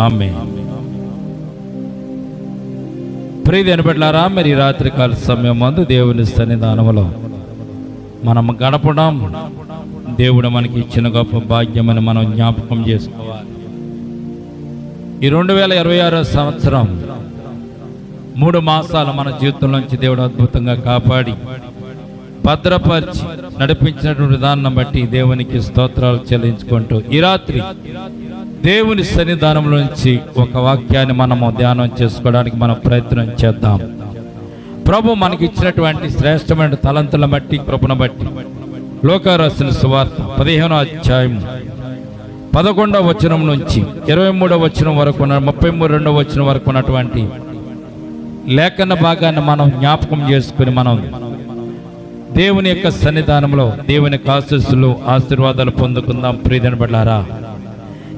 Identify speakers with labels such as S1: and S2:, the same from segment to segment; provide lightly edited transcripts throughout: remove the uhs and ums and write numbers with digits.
S1: ఆమేన్. ప్రియమైన బిడ్డలారా, మరి రాత్రికాల సమయం మందు దేవుని సన్నిధానములో మనం గడపడం దేవుడు మనకి ఇచ్చిన గొప్ప భాగ్యమని మనం జ్ఞాపకం చేసుకోవాలి. ఈ 2026 సంవత్సరం 3 మాసాలు మన జీవితంలోంచి దేవుడు అద్భుతంగా కాపాడి భద్రపరిచి నడిపించినటువంటి విధానం బట్టి దేవునికి స్తోత్రాలు చెల్లించుకుంటూ ఈ రాత్రి దేవుని సన్నిధానంలోంచి ఒక వాక్యాన్ని మనము ధ్యానం చేసుకోవడానికి మనం ప్రయత్నం చేద్దాం. ప్రభు మనకి ఇచ్చినటువంటి శ్రేష్టమైన తలంతులను బట్టి, కృపను బట్టి లోకా రాసిన సువార్త 15వ అధ్యాయం 11వ వచనం నుంచి 23వ వచనం వరకు 32వ వచనం వరకు ఉన్నటువంటి లేఖన భాగాన్ని మనం జ్ఞాపకం చేసుకుని మనం దేవుని యొక్క సన్నిధానంలో దేవుని ఆశీస్సులు ఆశీర్వాదాలు పొందుకుందాం. ప్రియమైన బిడ్డలారా,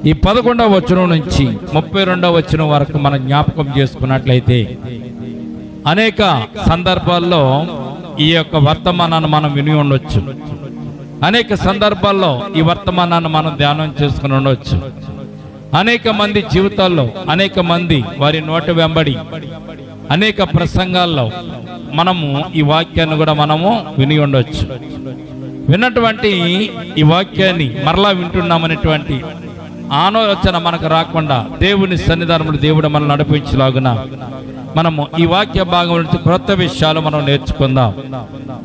S1: ఈ 11వ వచనం నుంచి 32వ వచనం వరకు మనం జ్ఞాపకం చేసుకున్నట్లయితే అనేక సందర్భాల్లో ఈ యొక్క వర్తమానాన్ని మనం విని ఉండొచ్చు. అనేక సందర్భాల్లో ఈ వర్తమానాన్ని మనం ధ్యానం చేసుకుని ఉండవచ్చు. అనేక మంది జీవితాల్లో, అనేక మంది వారి నోటి వెంబడి అనేక ప్రసంగాల్లో మనము ఈ వాక్యాన్ని కూడా మనము విని ఉండొచ్చు. విన్నటువంటి ఈ వాక్యాన్ని మరలా వింటున్నామనేటువంటి ఆలోచన మనకు రాకుండా దేవుని సన్నిధానంలో దేవుడు మనం నడిపించలాగున మనము ఈ వాక్య భాగం నుంచి క్రొత్త విషయాలు మనం నేర్చుకుందాం.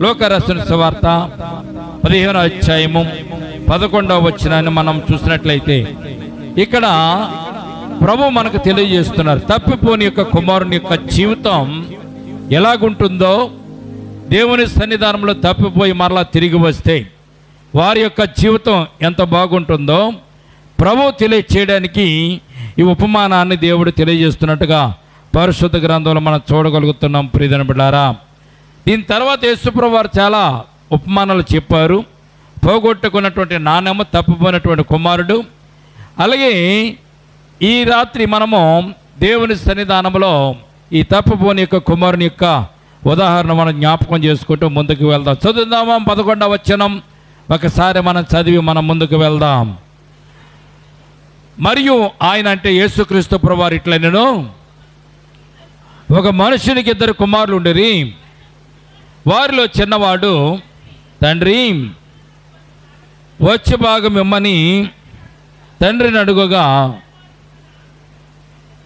S1: లోకా రాసిన సువార్త 15వ అధ్యాయము 11వ వచనాన్ని మనం చూసినట్లయితే ఇక్కడ ప్రభు మనకు తెలియజేస్తున్నారు, తప్పిపోని యొక్క కుమారుని యొక్క జీవితం ఎలాగుంటుందో, దేవుని సన్నిధానంలో తప్పిపోయి మరలా తిరిగి వస్తే వారి యొక్క జీవితం ఎంత బాగుంటుందో ప్రభు తెలియచేయడానికి ఈ ఉపమానాన్ని దేవుడు తెలియజేస్తున్నట్టుగా పరిశుద్ధ గ్రంథంలో మనం చూడగలుగుతున్నాం. ప్రియమైన బిడ్డలారా, దీని తర్వాత యేసుప్రభువు వారు చాలా ఉపమానాలు చెప్పారు. పోగొట్టుకున్నటువంటి నాణ్యము, తప్పిపోయినటువంటి కుమారుడు. అలాగే ఈ రాత్రి మనము దేవుని సన్నిధానంలో ఈ తప్పిపోని యొక్క కుమారుని యొక్క ఉదాహరణ మనం జ్ఞాపకం చేసుకుంటూ ముందుకు వెళ్దాం. చదువుదామా 11వ వచనం ఒకసారి మనం చదివి మనం ముందుకు వెళ్దాం. మరియు ఆయన అంటే యేసుక్రీస్తు ప్రభువారు ఇట్లనెను, ఒక మనుషునికి 2 కుమారులు ఉండిరి. వారిలో చిన్నవాడు, తండ్రి వచ్చి భాగం ఇమ్మని తండ్రిని అడుగుగా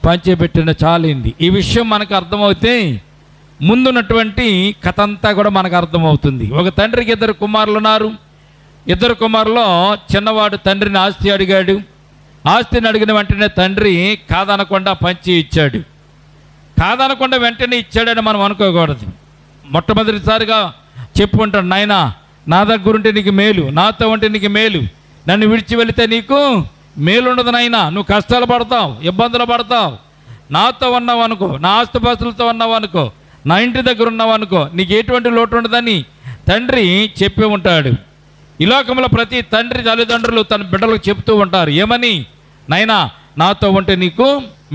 S1: పంచిపెట్టిన చాలింది. ఈ విషయం మనకు అర్థమవుతే ముందున్నటువంటి కథ అంతా కూడా మనకు అర్థమవుతుంది. ఒక తండ్రికి 2 కుమారులు ఉన్నారు. 2 కుమారులో చిన్నవాడు తండ్రిని ఆస్తి అడిగాడు. ఆస్తిని అడిగిన వెంటనే తండ్రి కాదనకుండా పంచి ఇచ్చాడు. కాదనకుండా వెంటనే ఇచ్చాడని మనం అనుకోకూడదు. మొట్టమొదటిసారిగా చెప్పుకుంటాడు, నాయనా నా దగ్గర ఉంటే నీకు మేలు, నాతో ఉంటే నీకు మేలు, నన్ను విడిచి వెళితే నీకు మేలు ఉండదు నాయనా, నువ్వు కష్టాలు పడతావు, ఇబ్బందులు పడతావు. నాతో ఉన్నావు అనుకో, నా ఆస్తుపాస్తులతో ఉన్నావు అనుకో, నా ఇంటి దగ్గర ఉన్నావు అనుకో, నీకు ఎటువంటి లోటు ఉండదని తండ్రి చెప్పి ఉంటాడు. ఈ లోకంలో ప్రతి తండ్రి తల్లిదండ్రులు తన బిడ్డలకు చెప్తూ ఉంటారు, ఏమని? నాయనా నాతో ఉంటే నీకు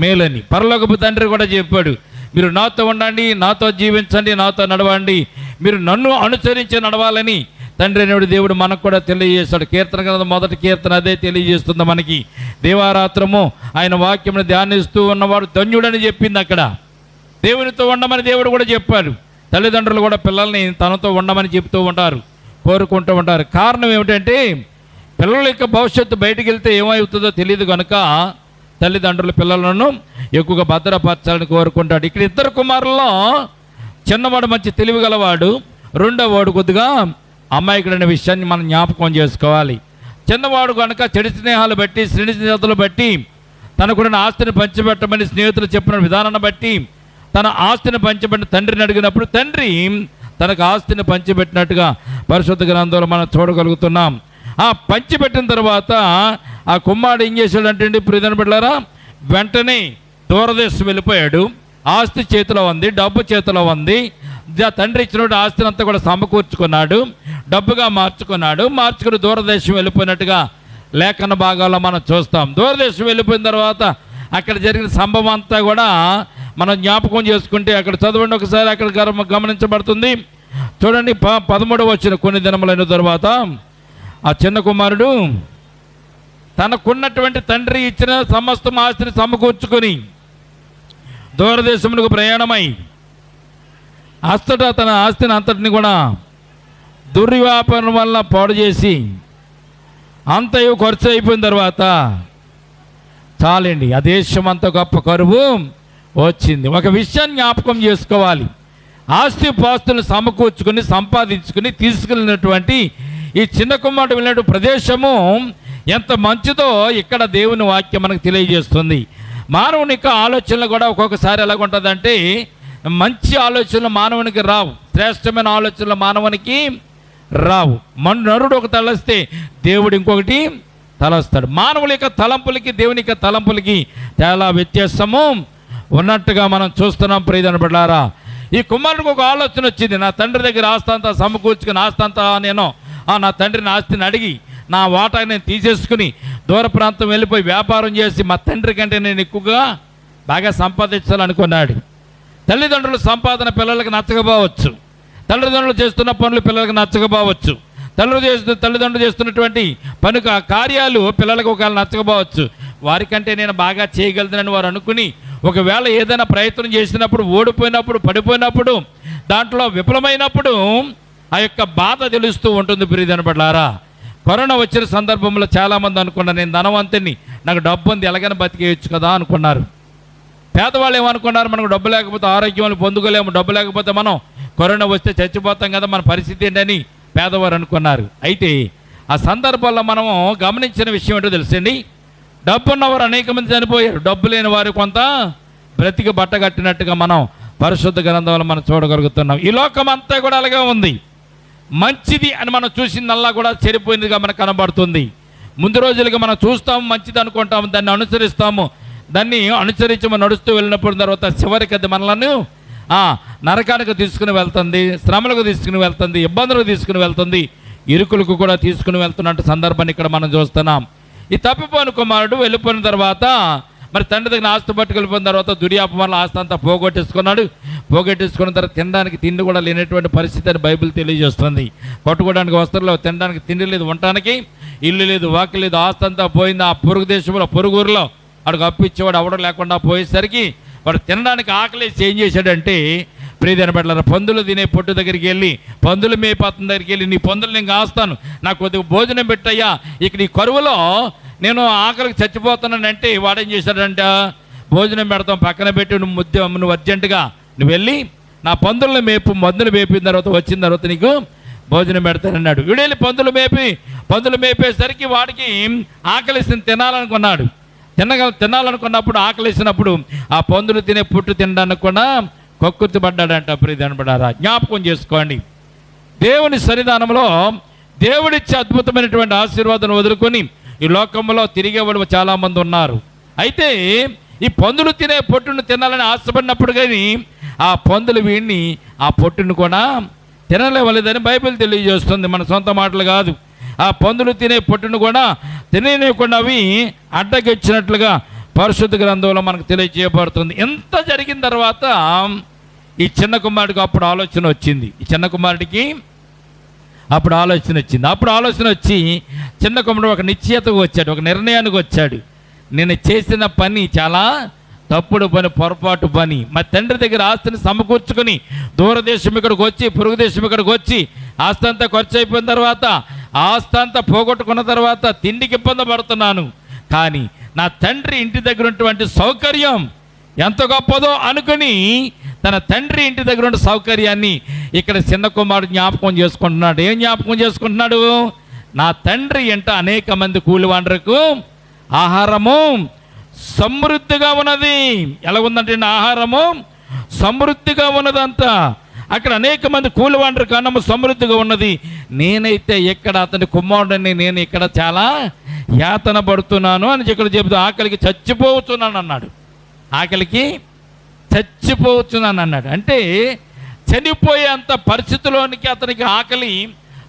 S1: మేలని. పరలోకపు తండ్రి కూడా చెప్పాడు, మీరు నాతో ఉండండి, నాతో జీవించండి, నాతో నడవండి, మీరు నన్ను అనుసరించి నడవాలని తండ్రి అనేవాడు దేవుడు మనకు కూడా తెలియజేస్తాడు. కీర్తన గ్రంథం 1వ కీర్తన అదే తెలియజేస్తుంది మనకి. దేవారాత్రము ఆయన వాక్యమును ధ్యానిస్తూ ఉన్నవాడు ధన్యుడని చెప్పింది. అక్కడ దేవునితో ఉండమని దేవుడు కూడా చెప్పాడు. తల్లిదండ్రులు కూడా పిల్లల్ని తనతో ఉండమని చెప్తూ ఉంటారు, కోరుకుంటూ ఉంటారు. కారణం ఏమిటంటే పిల్లల యొక్క భవిష్యత్తు బయటికి వెళ్తే ఏమవుతుందో తెలియదు కనుక తల్లిదండ్రులు పిల్లలను ఎక్కువగా భద్రపరచాలని కోరుకుంటాడు. ఇక్కడ 2 కుమారుల్లో చిన్నవాడు మంచి తెలివి గలవాడు, రెండోవాడు కొద్దిగా అమాయకుడైన విషయాన్ని మనం జ్ఞాపకం చేసుకోవాలి. చిన్నవాడు కనుక చెడు స్నేహాలు బట్టి, శ్రేణి స్నేహితులు బట్టి, తనకున్న ఆస్తిని పంచిపెట్టమని స్నేహితులు చెప్పిన విధానాన్ని బట్టి తన ఆస్తిని పంచిపెట్టిన తండ్రిని అడిగినప్పుడు తండ్రి తనకు ఆస్తిని పంచిపెట్టినట్టుగా పరిశుద్ధ గ్రంథంలో మనం చూడగలుగుతున్నాం. ఆ పంచిపెట్టిన తర్వాత ఆ కుమారుడు ఏం చేశాడంటే, ప్రియమైన బిడ్డలారా, వెంటనే దూరదేశం వెళ్ళిపోయాడు. ఆస్తి చేతిలో ఉంది, డబ్బు చేతిలో ఉంది. తండ్రి ఇచ్చినటువంటి ఆస్తిని అంతా కూడా సమకూర్చుకున్నాడు, డబ్బుగా మార్చుకుని దూరదేశం వెళ్ళిపోయినట్టుగా లేఖన భాగాల్లో మనం చూస్తాం. దూరదేశం వెళ్ళిపోయిన తర్వాత అక్కడ జరిగిన సంభవం అంతా కూడా మనం జ్ఞాపకం చేసుకుంటే అక్కడ చదవండి ఒకసారి, అక్కడ గమనించబడుతుంది. చూడండి 13వ వచనం. కొన్ని దినములైన తర్వాత ఆ చిన్న కుమారుడు తనకున్నటువంటి తండ్రి ఇచ్చిన సమస్త ఆస్తిని సమకూర్చుకొని దూరదేశములకు ప్రయాణమై తన ఆస్తిని అంతటిని కూడా దుర్వ్యాపారం వల్ల పాడు చేసి అంతయు ఖర్చు అయిపోయిన తర్వాత చాలండి, ఆ దేశం అంత గొప్ప కరువు వచ్చింది. ఒక విషయాన్ని జ్ఞాపకం చేసుకోవాలి. ఆస్తి పాస్తులను సమకూర్చుకుని సంపాదించుకుని తీసుకెళ్ళినటువంటి ఈ చిన్న కుమారుడు వెళ్ళిన ప్రదేశము ఎంత మంచిదో ఇక్కడ దేవుని వాక్యం మనకు తెలియజేస్తుంది. మానవుని యొక్క ఆలోచనలు కూడా ఒక్కొక్కసారి ఎలాగుంటుందంటే, మంచి ఆలోచనలు మానవునికి రావు, శ్రేష్టమైన ఆలోచనలు మానవునికి రావు. నరుడు ఒక తలస్తే దేవుడు ఇంకొకటి తలస్తాడు. మానవుల యొక్క తలంపులకి దేవుని యొక్క తలంపులకి చాలా వ్యత్యాసము ఉన్నట్టుగా మనం చూస్తున్నాం. ప్రియమైన బిడ్డలారా, ఈ కుమారుడికి ఒక ఆలోచన వచ్చింది. నా తండ్రి దగ్గర ఆస్తంతా సమకూర్చుకుని ఆస్తంతా నేను నా తండ్రిని ఆస్తిని అడిగి నా వాటా నేను తీసేసుకుని దూర ప్రాంతం వెళ్ళిపోయి వ్యాపారం చేసి మా తండ్రి కంటే నేను ఎక్కువగా బాగా సంపాదించాలనుకున్నాడు. తల్లిదండ్రుల సంపాదన పిల్లలకు నచ్చకపోవచ్చు, తల్లిదండ్రులు చేస్తున్న పనులు పిల్లలకు నచ్చకపోవచ్చు, తల్లిదండ్రులు చేస్తున్నటువంటి కార్యాలు పిల్లలకు ఒకవేళ నచ్చకపోవచ్చు. వారికంటే నేను బాగా చేయగలుగుతానని వారు అనుకుని ఒకవేళ ఏదైనా ప్రయత్నం చేసినప్పుడు ఓడిపోయినప్పుడు పడిపోయినప్పుడు దాంట్లో విఫలమైనప్పుడు ఆ యొక్క బాధ తెలుస్తూ ఉంటుంది. ప్రియమైన బిడ్డలారా, కరోనా వచ్చిన సందర్భంలో చాలామంది అనుకున్నారు, నేను ధనవంతుని, నాకు డబ్బు ఉంది, ఎలాగైనా బతికేయచ్చు కదా అనుకున్నారు. పేదవాళ్ళు ఏమనుకున్నారు, మనకు డబ్బు లేకపోతే ఆరోగ్యం పొందుకోలేము, డబ్బు లేకపోతే మనం కరోనా వస్తే చచ్చిపోతాం కదా, మన పరిస్థితి ఏంటని పేదవారు అనుకున్నారు. అయితే ఆ సందర్భంలో మనము గమనించిన విషయం ఏంటో తెలుసండి, డబ్బున్నవారు అనేక మంది చనిపోయారు, డబ్బు లేని వారు కొంత బ్రతికి బట్ట కట్టినట్టుగా మనం పరిశుద్ధ గ్రంథంలో మనం చూడగలుగుతున్నాం. ఈ లోకం అంతా కూడా అలాగే ఉంది. మంచిది అని మనం చూసిందల్లా కూడా చెడిపోయినదిగా మనకు కనబడుతుంది. ముందు రోజులుగా మనం చూస్తాము, మంచిది అనుకుంటాము, దాన్ని అనుసరిస్తాము, దాన్ని అనుసరించి మనం నడుస్తూ వెళ్ళినప్పుడు తర్వాత చివరికి అది మనలను నరకానికి తీసుకుని వెళ్తుంది, శ్రమలకు తీసుకుని వెళ్తుంది, ఇబ్బందులకు తీసుకుని వెళ్తుంది, ఇరుకులకు కూడా తీసుకుని వెళ్తున్నట్టు సందర్భాన్ని ఇక్కడ మనం చూస్తున్నాం. ఈ తప్పిపోయిన కుమారుడు వెళ్ళిపోయిన తర్వాత మరి తండ్రి దగ్గర ఆస్తి పట్టుకు వెళ్ళిపోయిన తర్వాత దుర్యాపం వల్ల ఆస్తి అంతా పోగొట్టేసుకున్నాడు. పోగొట్టేసుకున్న తర్వాత తినడానికి తిండి కూడా లేనటువంటి పరిస్థితి అని బైబిల్ తెలియజేస్తుంది. కొట్టుకోవడానికి వస్త్రం లేవు, తినడానికి తిండి లేదు, ఉండటానికి ఇల్లు లేదు, వాకి లేదు, ఆస్తి అంతా పోయింది. ఆ పొరుగు దేశంలో పొరుగురులో వాడికి అప్పిచ్చేవాడు అవడం లేకుండా పోయేసరికి వాడు తినడానికి ఆకలేసి ఏం చేశాడంటే, ప్రియమైన బిడ్డలారా, పందులు తినే పొట్టు దగ్గరికి వెళ్ళి, పందులు మేపాతం దగ్గరికి వెళ్ళి, నీ పందులు నేను కాస్తాను, నాకు కొద్దిగా భోజనం పెట్టయ్యా, ఇక్కడ ఈ కరువులో నేను ఆకలికి చచ్చిపోతున్నానంటే వాడేం చేశాడంట, భోజనం పెడతాం పక్కన పెట్టి నువ్వు అర్జెంటుగా నువ్వు వెళ్ళి నా పందులను మందులు మేపిన తర్వాత వచ్చిన తర్వాత నీకు భోజనం పెడతానన్నాడు. వీడేళ్ళి పందులు మేపేసరికి వాడికి ఆకలిసిన తినాలనుకున్నాడు. తినాలనుకున్నప్పుడు ఆకలిసినప్పుడు ఆ పందులు తినే పుట్టు తినడానికి కూడా కక్కుర్తి పడ్డాడంట. ప్రియమైన బిడ్డలారా, జ్ఞాపకం చేసుకోండి, దేవుని సన్నిధానంలో దేవుడిచ్చే అద్భుతమైనటువంటి ఆశీర్వాదం వదులుకొని ఈ లోకంలో తిరిగేవాడు చాలామంది ఉన్నారు. అయితే ఈ పందులు తినే పొట్టును తినాలని ఆశపడినప్పుడు కానీ ఆ పందులు వీడిని ఆ పొట్టును కూడా తినలేవలేదని బైబిల్ తెలియజేస్తుంది. మన సొంత మాటలు కాదు. ఆ పందులు తినే పొట్టును కూడా తినలేకుండా అవి అడ్డగిచ్చినట్లుగా పరిశుద్ధ గ్రంథంలో మనకు తెలియజేయబడుతుంది. ఎంత జరిగిన తర్వాత ఈ చిన్న కుమారుడికి అప్పుడు ఆలోచన వచ్చింది. ఈ చిన్న కుమారుడికి అప్పుడు ఆలోచన వచ్చి చిన్న కుమారుడు ఒక నిశ్చయతకు వచ్చాడు, ఒక నిర్ణయానికి వచ్చాడు. నేను చేసిన పని చాలా తప్పుడు పని, పొరపాటు పని. మా తండ్రి దగ్గర ఆస్తిని సమకూర్చుకొని దూరదేశం ఇక్కడికి వచ్చి, పొరుగు దేశం ఇక్కడికి వచ్చి ఆస్తి అంతా ఖర్చు అయిపోయిన తర్వాత, ఆస్తి అంతా పోగొట్టుకున్న తర్వాత తిండికి ఇబ్బంది పడుతున్నాను. కానీ నా తండ్రి ఇంటి దగ్గర ఉన్నటువంటి సౌకర్యం ఎంత గొప్పదో అనుకుని తన తండ్రి ఇంటి దగ్గర ఉన్న సౌకర్యాన్ని ఇక్కడ చిన్న కుమారుడు జ్ఞాపకం చేసుకుంటున్నాడు. ఏం జ్ఞాపకం చేసుకుంటున్నాడు? నా తండ్రి ఇంట అనేక మంది కూలివాండ్రకు ఆహారము సమృద్ధిగా ఉన్నది. ఎలా ఉందంటే ఆహారము సమృద్ధిగా ఉన్నదంతా. అక్కడ అనేక మంది కూలివాండ్రకు అన్నము సమృద్ధిగా ఉన్నది. నేనైతే ఇక్కడ అతని కుమారుడిని నేను ఇక్కడ చాలా యాతన పడుతున్నాను అని ఇక్కడ చెబుతూ ఆకలికి చచ్చిపోతున్నాను అన్నాడు. ఆకలికి చచ్చిపోతున్నాను అన్నాడు. అంటే చనిపోయేంత పరిస్థితిలోనికి అతనికి ఆకలి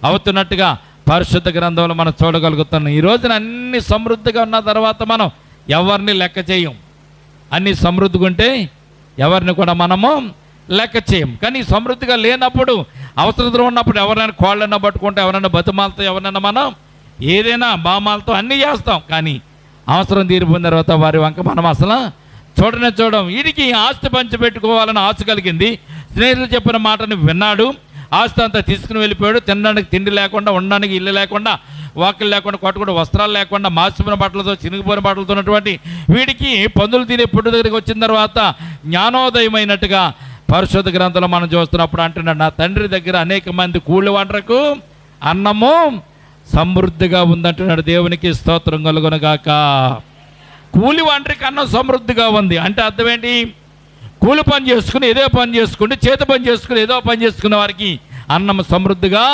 S1: అవుతున్నట్టుగా పరిశుద్ధ గ్రంథంలో మనం చూడగలుగుతున్నాం. ఈ రోజున అన్ని సమృద్ధిగా ఉన్న తర్వాత మనం ఎవరిని లెక్క చేయం. అన్ని సమృద్ధిగా ఉంటే ఎవరిని కూడా మనము లెక్క చేయం. కానీ సమృద్ధిగా లేనప్పుడు, అవసరతలో ఉన్నప్పుడు ఎవరైనా కోళ్ళైనా పట్టుకుంటే, ఎవరైనా బతిమాలతో ఎవరైనా మనం ఏదైనా బామాలతో అన్నీ చేస్తాం, కానీ అవసరం తీరిపోయిన తర్వాత వారి వంక మనం అసలు చూడం. వీడికి ఆస్తి పంచిపెట్టుకోవాలని ఆశ కలిగింది. స్నేహితులు చెప్పిన మాటని విన్నాడు, ఆస్తి అంతా తీసుకుని వెళ్ళిపోయాడు. తినడానికి తిండి లేకుండా, ఉండడానికి ఇల్లు లేకుండా, వాకిలు లేకుండా, కొట్టుకుంటే వస్త్రాలు లేకుండా, మాసిపోయిన బట్టలతో, చినిగిపోయిన బట్టలతో ఉన్నటువంటి వీడికి పందులు తినే పుట్టు దగ్గరికి వచ్చిన తర్వాత జ్ఞానోదయమైనట్టుగా పరిశుద్ధ గ్రంథంలో మనం చూస్తున్నప్పుడు అంటున్నాడు, నా తండ్రి దగ్గర అనేక మంది కూలి వంటకు అన్నము సమృద్ధిగా ఉందంటున్నాడు. దేవునికి స్తోత్రం కలుగునుగాక. కూలి వంటకి అన్నం సమృద్ధిగా ఉంది అంటే అర్థం ఏంటి? కూలి పని చేసుకుని ఏదో పని చేసుకుంటే, చేతి పని చేసుకుని ఏదో పని చేసుకునే వారికి అన్నం సమృద్ధిగా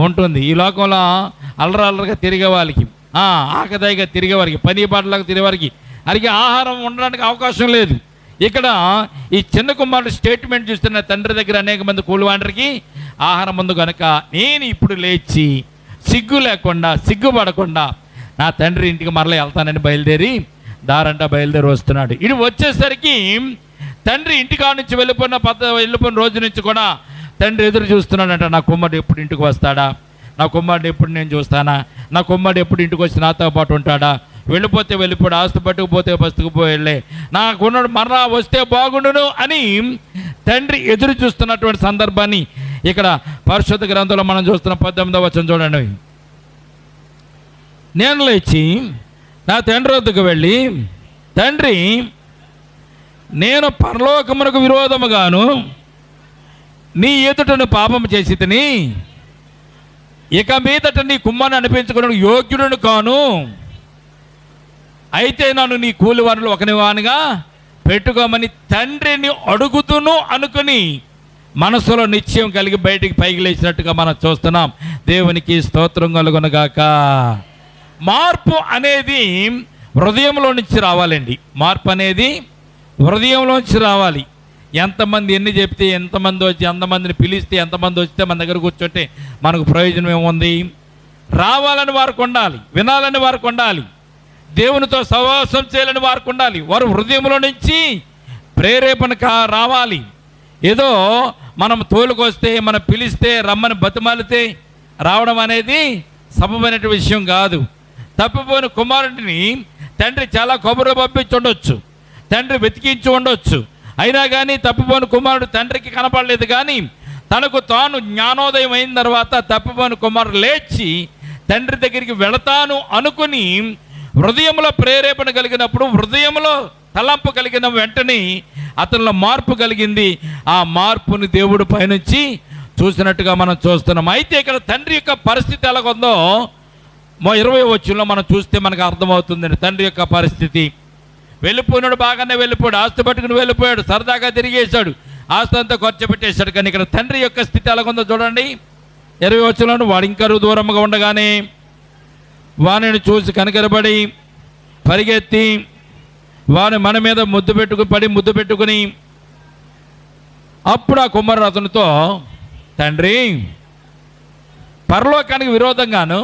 S1: ఉంటుంది. ఈ లోకంలో అల్లరల్లరిగా తిరిగే వాళ్ళకి, ఆకదాయిగా తిరిగే వారికి, పని పాటలాగా తిరిగే వారికి అడిగి ఆహారం ఉండడానికి అవకాశం లేదు. ఇక్కడ ఈ చిన్న కుమారుడు స్టేట్మెంట్ చూస్తున్న, తండ్రి దగ్గర అనేక మంది కూలివాండ్రికి ఆహారం ఉంది కనుక నేను ఇప్పుడు లేచి సిగ్గు లేకుండా, సిగ్గుపడకుండా నా తండ్రి ఇంటికి మరలా వెళ్తానని బయలుదేరి బయలుదేరి వస్తున్నాడు. ఇది వచ్చేసరికి తండ్రి ఇంటికా నుంచి వెళ్ళిపోయిన రోజు నుంచి కూడా తండ్రి ఎదురు చూస్తున్నాడంట. నా కుమారుడు ఎప్పుడు ఇంటికి వస్తాడా, నా కుమారుడు ఎప్పుడు నేను చూస్తానా, నా కుమారుడు ఎప్పుడు ఇంటికి వచ్చి నాతో పాటు ఉంటాడా, వెళ్ళిపోతే వెళ్ళిపోడు, ఆస్తి పట్టుకుపోతే బస్తుకుపోయే, నాకున్నాడు మరలా వస్తే బాగుండును అని తండ్రి ఎదురు చూస్తున్నటువంటి సందర్భాన్ని ఇక్కడ పరిశుద్ధ గ్రంథంలో మనం చూస్తున్న 18వ వచనం చూడండి. నేను లేచి నా తండ్రి వద్దకు వెళ్ళి, తండ్రి, నేను పరలోకమునకు విరోధముగాను నీ ఎదుటను పాపం చేసి తిని ఇక మీదట నీ కుమ్మని అనిపించుకున్న యోగ్యుడును కాను, అయితే నన్ను నీ కూలి వారిలో ఒకనివానిగా పెట్టుకోమని తండ్రిని అడుగుతును అనుకుని మనసులో నిశ్చయం కలిగి బయటికి పైకి లేచినట్టుగా మనం చూస్తున్నాం. దేవునికి స్తోత్రం కలుగునుగాక. మార్పు అనేది హృదయంలో నుంచి రావాలండి. మార్పు అనేది హృదయంలో నుంచి రావాలి. ఎంతమంది ఎన్ని చెప్తే, ఎంతమంది వచ్చి, ఎంతమందిని పిలిస్తే, ఎంతమంది వస్తే మన దగ్గర కూర్చుంటే మనకు ప్రయోజనం ఏముంది? రావాలని వారికి ఉండాలి, వినాలని వారికి ఉండాలి, దేవునితో సహవాసం చేయాలని వారికి ఉండాలి. వారు హృదయంలో నుంచి ప్రేరేపణ రావాలి. ఏదో మనం తోలుకొస్తే, మనం పిలిస్తే, రమ్మని బతిమాలితే రావడం అనేది సబబైన విషయం కాదు. తప్పిపోయిన కుమారుడిని తండ్రి చాలా కొబ్బరి పంపించి ఉండొచ్చు, తండ్రి వెతికించి ఉండొచ్చు, అయినా కానీ తప్పిపోయిన కుమారుడు తండ్రికి కనపడలేదు. కానీ తనకు తాను జ్ఞానోదయం అయిన తర్వాత తప్పిపోయిన కుమారుడు లేచి తండ్రి దగ్గరికి వెళతాను అనుకుని హృదయంలో ప్రేరేపణ కలిగినప్పుడు, హృదయంలో తలంపు కలిగిన వెంటనే అతనిలో మార్పు కలిగింది. ఆ మార్పుని దేవుడు పైనుంచి చూసినట్టుగా మనం చూస్తున్నాం. అయితే ఇక్కడ తండ్రి యొక్క పరిస్థితి ఎలాగుందో 20వ వచనంలో మనం చూస్తే మనకు అర్థమవుతుంది. తండ్రి యొక్క పరిస్థితి, వెళ్ళిపోయినాడు, బాగానే వెళ్ళిపోయాడు, ఆస్తి పట్టుకుని వెళ్ళిపోయాడు, సరదాగా తిరిగేశాడు, ఆస్తి అంతా ఖర్చు పెట్టేశాడు. కానీ ఇక్కడ తండ్రి యొక్క స్థితి ఎలాగుందో చూడండి. 20వ వచనంలో, వాడు ఇంకా దూరంగా ఉండగానే వానిని చూసి కనికరపడి పరిగెత్తి వాని మన మీద ముద్దు పెట్టుకుని అప్పుడు ఆ కుమారుడు అతనితో, తండ్రి, పరలోకానికి విరోధంగాను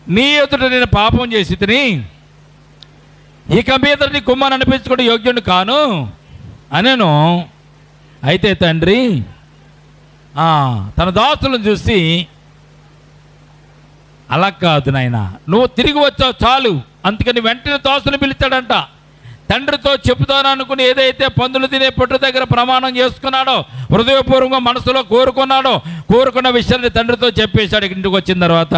S1: నీ ఎదుట నేను పాపం చేసి తిని ఇక మీద నీ కుమారుని అనిపించుకుంటే యోగ్యుని కాను అనేను. అయితే తండ్రి తన దాసులను చూసి, అలా కాదు నాయన, నువ్వు తిరిగి వచ్చావు చాలు, అందుకని వెంటనే దాసుని పిలిచాడంట. తండ్రితో చెప్తాను అనుకుని ఏదైతే పందులు తినే పొట్టు దగ్గర ప్రమాణం చేసుకున్నాడో, హృదయపూర్వకంగా మనసులో కోరుకున్న విషయాన్ని తండ్రితో చెప్పేశాడు. ఇంటికి వచ్చిన తర్వాత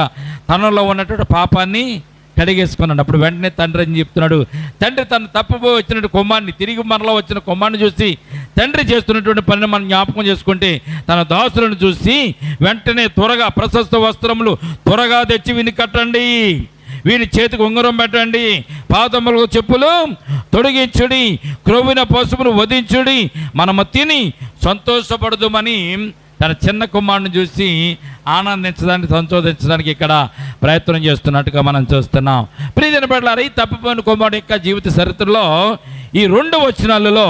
S1: తనలో ఉన్నటువంటి పాపాన్ని కడిగేసుకున్నాడు. అప్పుడు వెంటనే తండ్రి అని చెప్తున్నాడు. తండ్రి తను తప్పిపోయి వచ్చినట్టు కుమారుని, తిరిగి మనలో వచ్చిన కుమారుని చూసి తండ్రి చేస్తున్నటువంటి పనిని మనం జ్ఞాపకం చేసుకుంటే, తన దాసులను చూసి వెంటనే త్వరగా ప్రశస్త వస్త్రములు త్వరగా తెచ్చి విని కట్టండి, వీని చేతికి ఉంగరం పెట్టండి, పాదములకు చెప్పులు తొడిగించుడి, క్రొవ్విన పశువును వధించుడి, మనము తిని సంతోషపడదుమని తన చిన్న కుమారుని చూసి ఆనందించడానికి, సంతోషించడానికి ఇక్కడ ప్రయత్నం చేస్తున్నట్టుగా మనం చూస్తున్నాం. ప్రియజన బిడ్డలారా, ఈ తప్పిపోయిన కుమారుడు యొక్క జీవిత చరిత్రలో ఈ 2 వచనాలలో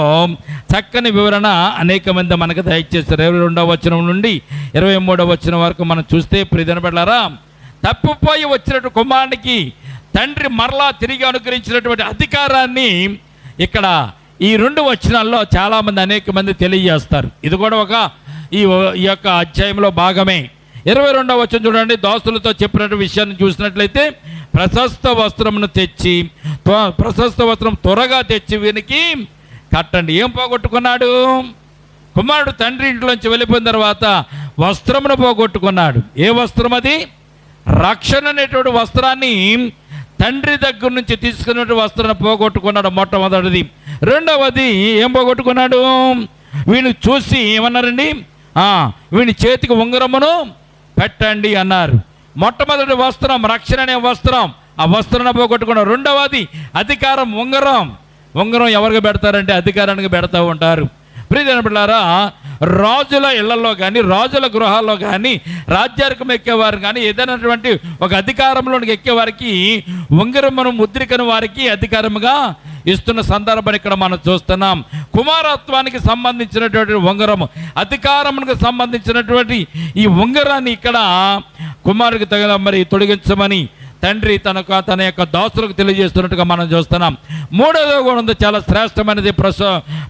S1: చక్కని వివరణ అనేక మంది మనకు దయచేస్తారు. 22వ వచనం నుండి 23వ వచనం వరకు మనం చూస్తే, ప్రియజన బిడ్డలారా, తప్పిపోయి వచ్చినటువంటి కుమారునికి తండ్రి మరలా తిరిగి అనుగ్రహించినటువంటి అధికారాన్ని ఇక్కడ ఈ 2 వచనాల్లో చాలామంది అనేక మంది తెలియజేస్తారు. ఇది కూడా ఈ యొక్క అధ్యాయంలో భాగమే. 22వ వచనం చూడండి. దాసులతో చెప్పినట్టు విషయాన్ని చూసినట్లయితే, ప్రశస్త వస్త్రమును తెచ్చి, ప్రశస్త వస్త్రం త్వరగా తెచ్చి వీనికి కట్టండి. ఏం పోగొట్టుకున్నాడు? కుమారుడు తండ్రి ఇంట్లోంచి వెళ్ళిపోయిన తర్వాత వస్త్రమును పోగొట్టుకున్నాడు. ఏ వస్త్రం అది? రక్షణ అనేటువంటి వస్త్రాన్ని తండ్రి దగ్గర నుంచి తీసుకున్నటువంటి వస్త్రాన్ని పోగొట్టుకున్నాడు, మొట్టమొదటిది. రెండవది ఏం పోగొట్టుకున్నాడు? వీడిని చూసి ఏమన్నారండి? వీని చేతికి ఉంగరమును పెట్టండి అన్నారు. మొట్టమొదటి వస్త్రం రక్షణ అనే వస్త్రం, ఆ వస్త్రాన్ని పోగొట్టుకున్నాడు. రెండవది అధికారం, ఉంగరం. ఉంగరం ఎవరికి పెడతారంటే అధికారానికి పెడతా ఉంటారు. ప్రియమైన బిడ్డలారా, రాజుల ఇళ్లలో కానీ, రాజుల గృహాల్లో కానీ, రాజ్యాధికం ఎక్కేవారు కానీ, ఏదైనటువంటి ఒక అధికారంలోనికి ఎక్కేవారికి ఉంగరమును, ముద్రికను వారికి అధికారముగా ఇస్తున్న సందర్భాన్ని ఇక్కడ మనం చూస్తున్నాం. కుమారత్వానికి సంబంధించినటువంటి ఉంగరము, అధికారమునికి సంబంధించినటువంటి ఈ ఉంగరాన్ని ఇక్కడ కుమారుడికి మరి తొలగించమని తండ్రి తన యొక్క దాసులకు తెలియజేస్తున్నట్టుగా మనం చూస్తున్నాం. మూడవది కూడా ఉంది, చాలా శ్రేష్టమైనది,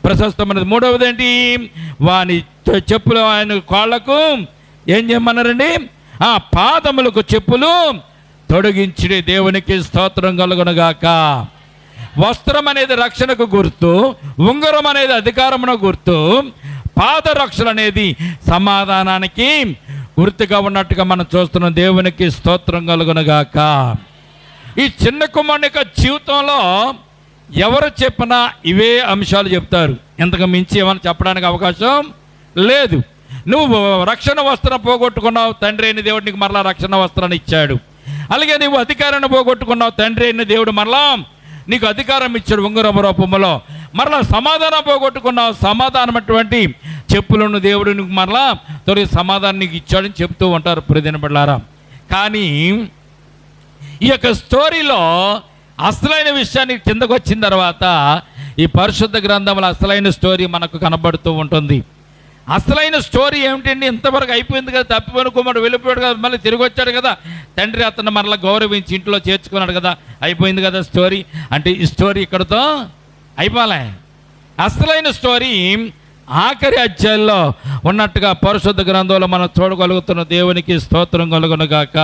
S1: ప్రశస్తమైనది. మూడవది ఏంటి? వాని చెప్పులు ఆయన కాళ్ళకు ఏం చేయమన్నారండి? పాదములకు చెప్పులు తొడిగించి. దేవునికి స్తోత్రం కలుగునుగాక. వస్త్రం అనేది రక్షణకు గుర్తు, ఉంగరం అనేది అధికారమునకు గుర్తు, పాదరక్షణ అనేది సమాధానానికి గుర్తుగా ఉన్నట్టుగా మనం చూస్తున్నాం. దేవునికి స్తోత్రం కలుగునుగాక. ఈ చిన్న కుమారుని యొక్క జీవితంలో ఎవరు చెప్పినా ఇవే అంశాలు చెప్తారు. ఇంతకు మించి ఏమైనా చెప్పడానికి అవకాశం లేదు. నువ్వు రక్షణ వస్త్రం పోగొట్టుకున్నావు, తండ్రి అయిన దేవుడు నీకు మరలా రక్షణ వస్త్రాన్ని ఇచ్చాడు. అలాగే నువ్వు అధికారాన్ని పోగొట్టుకున్నావు, తండ్రి అయిన దేవుడు మరలా నీకు అధికారం ఇచ్చాడు ఉంగరపు రూపంలో. మరలా సమాధానం పోగొట్టుకున్నావు, సమాధానమైనటువంటి చెప్పులను దేవుడు నీకు మరలా తొలగి సమాధానం నీకు ఇచ్చాడని చెప్తూ ఉంటారు ప్రియమైన బిడ్డలారా. కానీ ఈ యొక్క స్టోరీలో అసలైన విషయానికి కిందకు వచ్చిన తర్వాత ఈ పరిశుద్ధ గ్రంథంలో అసలైన స్టోరీ మనకు కనబడుతూ ఉంటుంది. అసలైన స్టోరీ ఏమిటండి? ఇంతవరకు అయిపోయింది కదా, తప్పిపోయిన కుమారుడు వెళ్ళిపోయాడు కదా, మళ్ళీ తిరిగి వచ్చాడు కదా, తండ్రి అతను మరలా గౌరవించి ఇంట్లో చేర్చుకున్నాడు కదా, అయిపోయింది కదా స్టోరీ. అంటే ఈ స్టోరీ ఇక్కడతో అయిపోలే. అసలైన స్టోరీ ఆఖరి అధ్యాయంలో ఉన్నట్టుగా పరిశుద్ధ గ్రంథంలో మనం చూడగలుగుతున్న. దేవునికి స్తోత్రం కలుగునుగాక.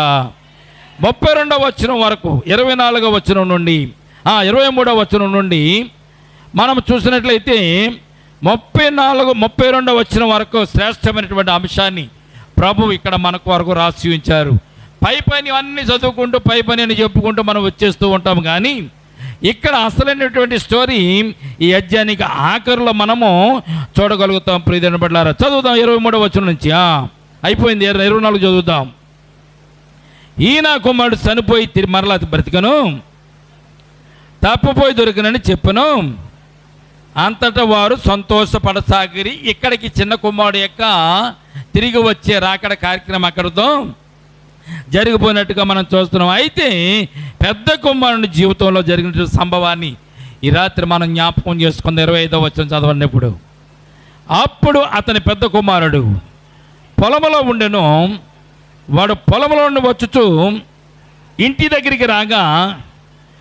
S1: 32వ వచనం వరకు, 24వ వచనం నుండి 23వ వచనం నుండి మనం చూసినట్లయితే 32వ వచనం వరకు శ్రేష్టమైనటువంటి అంశాన్ని ప్రభు ఇక్కడ మనకు వరకు రాసి ఉంచారు. పై పని అన్నీ చదువుకుంటూ పై పని అని చెప్పుకుంటూ మనం వచ్చేస్తూ ఉంటాం. కానీ ఇక్కడ అసలైనటువంటి స్టోరీ ఈ అధ్యాయానికి ఆఖరిలో మనము చూడగలుగుతాం. ప్రియమైన బిడ్డలారా, చదువుదాం 23వ వచనం నుంచి. అయిపోయింది, 24 చదువుదాం. ఈయన కుమారుడు చనిపోయి మరలా బ్రతికను, తప్పిపోయి దొరికినని చెప్పను. అంతటా వారు సంతోషపడసాగిరి. ఇక్కడికి చిన్న కుమారుడు యొక్క తిరిగి వచ్చే రాకడ కార్యక్రమం అక్కడితో జరిగిపోయినట్టుగా మనం చూస్తున్నాం. అయితే పెద్ద కుమారుని జీవితంలో జరిగిన సంభవాన్ని ఈ రాత్రి మనం జ్ఞాపకం చేసుకుంది. 25వ వచనం చదవనప్పుడు, అప్పుడు అతని పెద్ద కుమారుడు పొలంలో ఉండెను. వాడు పొలంలో నుండి వచ్చుచూ ఇంటి దగ్గరికి రాగా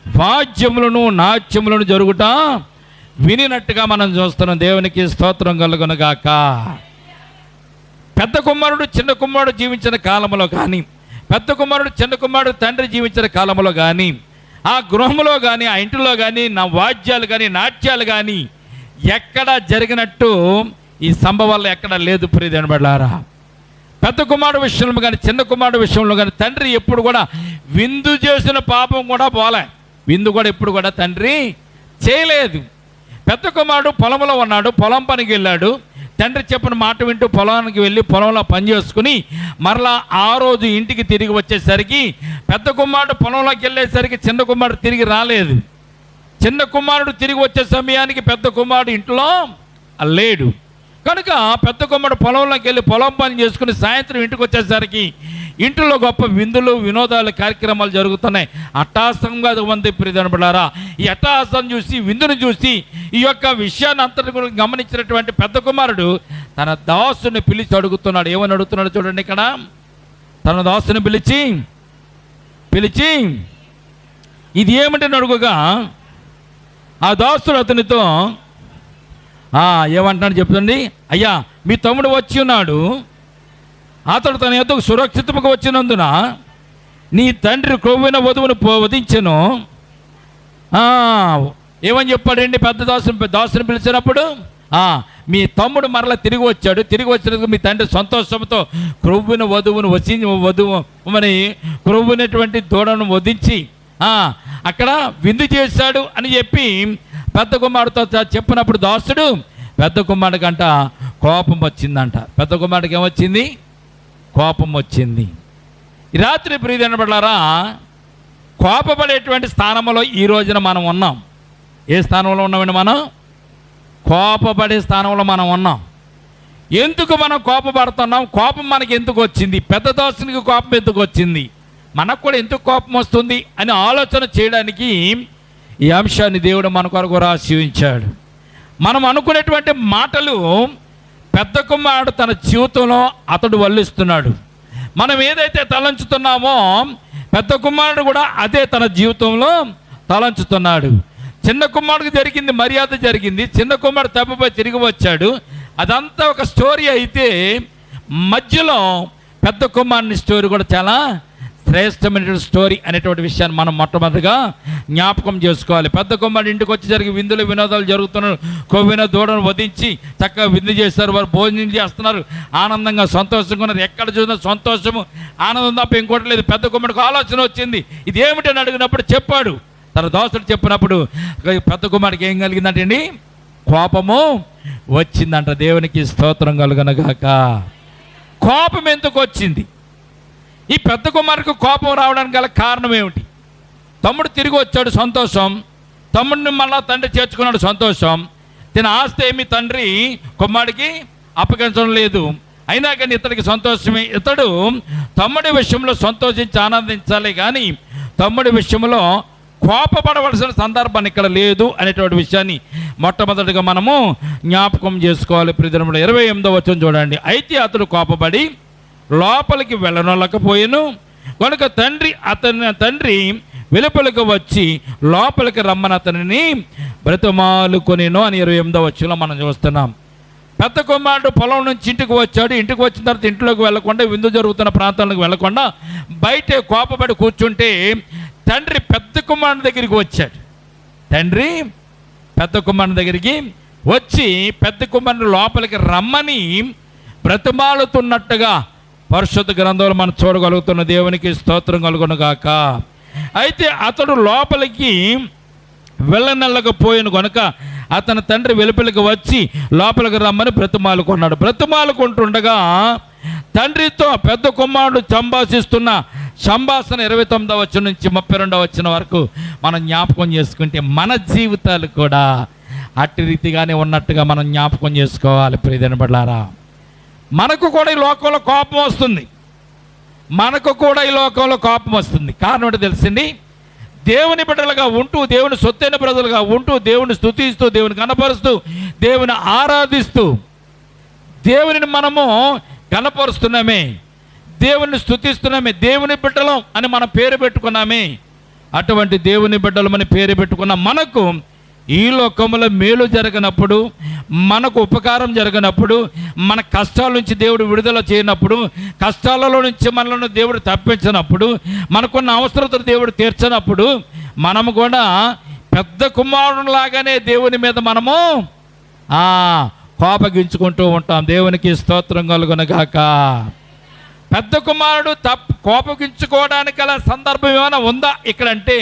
S1: వాద్యములను నాట్యములను జరుగుట వినినట్టుగా మనం చూస్తున్నాం. దేవునికి స్తోత్రం కలుగునుగాక. పెద్ద కుమారుడు చిన్న కుమారుడు జీవించిన కాలంలో కానీ, పెద్ద కుమారుడు చిన్న కుమారుడు తండ్రి జీవించిన కాలంలో కానీ, ఆ గృహంలో కానీ, ఆ ఇంటిలో కానీ నా వాద్యాలు కానీ, నాట్యాలు కానీ ఎక్కడ జరిగినట్టు ఈ సంభవాల్లో ఎక్కడ లేదు. ప్రియమైన బిడ్డలారా, పెద్ద కుమారుడు విషయంలో కానీ, చిన్న కుమారుడు విషయంలో కానీ తండ్రి ఎప్పుడు కూడా విందు చేసిన పాపం కూడా పోలే. విందు కూడా ఎప్పుడు కూడా తండ్రి చేయలేదు. పెద్ద కుమారుడు పొలంలో ఉన్నాడు, పొలం పనికి వెళ్ళాడు. తండ్రి చెప్పిన మాట వింటూ పొలానికి వెళ్ళి పొలంలో పని చేసుకుని మరలా ఆ రోజు ఇంటికి తిరిగి వచ్చేసరికి పెద్ద కుమారుడు పొలంలోకి వెళ్ళేసరికి చిన్న కుమారుడు తిరిగి రాలేదు. చిన్న కుమారుడు తిరిగి వచ్చే సమయానికి పెద్ద కుమారుడు ఇంట్లో లేడు. కనుక పెద్ద కుమారుడు పొలంలోకి వెళ్ళి పొలం పని చేసుకుని సాయంత్రం ఇంటికి వచ్చేసరికి ఇంటిలో గొప్ప విందులు, వినోదాలు, కార్యక్రమాలు జరుగుతున్నాయి. అట్టహాసంగా ఉంది. ప్రియమైన బిడ్డలారా, ఈ అట్టహాసం చూసి, విందును చూసి, ఈ యొక్క విషయాన్ని అంతటి గురించి గమనించినటువంటి పెద్ద కుమారుడు తన దాసుని పిలిచి అడుగుతున్నాడు. ఏమని అడుగుతున్నాడు చూడండి ఇక్కడ. తన దాసుని పిలిచి ఇది ఏమిటని అడుగుగా ఆ దాసుడు అతనితో ఏమంటున్నాడు చెప్తుంది. అయ్యా, మీ తమ్ముడు వచ్చి ఉన్నాడు, అతడు తన యొద్దకు సురక్షితముగా వచ్చినందున నీ తండ్రి క్రొవ్విన వధువును వధించెను. ఏమని చెప్పాడండి పెద్ద దాసుని పిలిచినప్పుడు? మీ తమ్ముడు మరలా తిరిగి వచ్చాడు, తిరిగి వచ్చినందుకు మీ తండ్రి సంతోషంతో క్రొవ్విన వధువును మరి క్రొవ్వినటువంటి దూడను వధించి అక్కడ విందు చేశాడు అని చెప్పి పెద్ద కుమారుడితో చెప్పినప్పుడు దాసుడు పెద్ద కుమారుడికంట కోపం వచ్చిందంట. పెద్ద కుమారుడికి ఏమొచ్చింది? కోపం వచ్చింది. ఈ రాత్రి ప్రియదనబడ్డారా, కోపపడేటువంటి స్థానంలో ఈ రోజున మనం ఉన్నాం. ఏ స్థానంలో ఉన్నామండి? మనం కోపపడే స్థానంలో మనం ఉన్నాం. ఎందుకు మనం కోపపడుతున్నాం? కోపం మనకి ఎందుకు వచ్చింది? పెద్ద దాసునికి కోపం ఎందుకు వచ్చింది? మనకు కూడా ఎందుకు కోపం వస్తుంది అని ఆలోచన చేయడానికి ఈ అంశాన్ని దేవుడు మన కొరకు రాసి ఉంచాడు. మనం అనుకునేటువంటి మాటలు పెద్ద కుమారుడు తన జీవితంలో అతడు వల్లిస్తున్నాడు. మనం ఏదైతే తలంచుతున్నామో పెద్ద కుమారుడు కూడా అదే తన జీవితంలో తలంచుతున్నాడు. చిన్న కుమారుడికి జరిగింది, మర్యాద జరిగింది. చిన్న కుమారుడు తప్పుపై తిరిగి వచ్చాడు. అదంతా ఒక స్టోరీ అయితే మధ్యలో పెద్ద కుమారుని స్టోరీ కూడా చాలా శ్రేష్టమైన స్టోరీ అనేటువంటి విషయాన్ని మనం మొట్టమొదటిగా జ్ఞాపకం చేసుకోవాలి. పెద్ద కుమారుడు ఇంటికి వచ్చి జరిగి విందులు వినోదాలు జరుగుతున్నారు. కొవ్విన దూడను వధించి చక్కగా విందు చేస్తారు, వారు భోజనం చేస్తున్నారు, ఆనందంగా సంతోషంగా ఉన్నారు. ఎక్కడ చూసినా సంతోషము ఆనందం తప్ప ఇంకోటి లేదు. పెద్ద కుమారుడికి ఆలోచన వచ్చింది, ఇది ఏమిటని అడిగినప్పుడు చెప్పాడు. తన దోస్తుడు చెప్పినప్పుడు పెద్ద కుమారుడికి ఏం కలిగిందంటే అండి, కోపము వచ్చిందంట. దేవునికి స్తోత్రం కలుగునగాక. కోపం ఎందుకు వచ్చింది? ఈ పెద్ద కుమారుడికి కోపం రావడానికి గల కారణం ఏమిటి? తమ్ముడు తిరిగి వచ్చాడు, సంతోషం. తమ్ముడిని మళ్ళా తండ్రి చేర్చుకున్నాడు, సంతోషం. తన ఆస్తి ఏమి తండ్రి కుమారుడికి అప్పగించడం లేదు, అయినా కానీ ఇతడికి సంతోషమే. ఇతడు తమ్ముడి విషయంలో సంతోషించి ఆనందించాలి కానీ తమ్ముడి విషయంలో కోపపడవలసిన సందర్భాన్ని ఇక్కడ లేదు అనేటువంటి విషయాన్ని మొట్టమొదటిగా మనము జ్ఞాపకం చేసుకోవాలి. ప్రియదినములు 28వ వచనం చూడండి. అయితే అతడు కోపపడి లోపలికి వెళ్ళనలేకపోయాను కనుక తండ్రి వెలుపలికి వచ్చి లోపలికి రమ్మని అతనిని బ్రతిమాలుకొనెను అని 28వ వచనంలో మనం చూస్తున్నాం. పెద్ద కుమారుడు పొలం నుంచి ఇంటికి వచ్చాడు. ఇంటికి వచ్చిన తర్వాత ఇంట్లోకి వెళ్ళకుండా, విందు జరుగుతున్న ప్రాంతాలకు వెళ్ళకుండా బయటే కోపపడి కూర్చుంటే తండ్రి పెద్ద కుమారుని దగ్గరికి వచ్చాడు. తండ్రి పెద్ద కుమారుని దగ్గరికి వచ్చి పెద్ద కుమారుని లోపలికి రమ్మని బ్రతిమాలుతున్నట్టుగా పరిశుద్ధ గ్రంథంలో మనం చూడగలుగుతున్న. దేవునికి స్తోత్రం కలుగునుగాక. అయితే అతడు లోపలికి వెళ్ళనెళ్ళకపోయాను కనుక అతని తండ్రి వెలుపలికి వచ్చి లోపలికి రమ్మని బ్రతిమాలుకున్నాడు. బ్రతిమాలుకుంటుండగా తండ్రితో పెద్ద కుమారుడు సంభాషిస్తున్న సంభాషణ 29వ వచనం నుంచి 32వ వచనం వరకు మనం జ్ఞాపకం చేసుకుంటే మన జీవితాలు కూడా అట్టి రీతిగానే ఉన్నట్టుగా మనం జ్ఞాపకం చేసుకోవాలి. ప్రియదినబడ్లారా, మనకు కూడా ఈ లోకంలో కోపం వస్తుంది. మనకు కూడా ఈ లోకంలో కోపం వస్తుంది. కారణం ఏంటో తెలిసింది? దేవుని బిడ్డలుగా ఉంటూ, దేవుని సొత్తైన ప్రజలుగా ఉంటూ, దేవుని స్తుతిస్తూ, దేవుని కనపరుస్తూ, దేవుని ఆరాధిస్తూ, దేవునిని మనము కనపరుస్తున్నామే, దేవుని స్తుతిస్తున్నామే, దేవుని బిడ్డలం అని మనం పేరు పెట్టుకున్నామే. అటువంటి దేవుని బిడ్డలమని పేరు పెట్టుకున్న మనకు ఈ లోకంలో మేలు జరగనప్పుడు, మనకు ఉపకారం జరగనప్పుడు, మన కష్టాల నుంచి దేవుడు విడుదల చేయనప్పుడు, కష్టాలలో నుంచి మనలను దేవుడు తప్పించినప్పుడు, మనకున్న అవసరతలు దేవుడు తీర్చినప్పుడు మనము కూడా పెద్ద కుమారులాగానే దేవుని మీద మనము కోపగించుకుంటూ ఉంటాం. దేవునికి స్తోత్రం కలుగునుగాక. పెద్ద కుమారుడు కోపగించుకోవడానికి గల సందర్భం ఏమైనా ఉందా ఇక్కడంటే?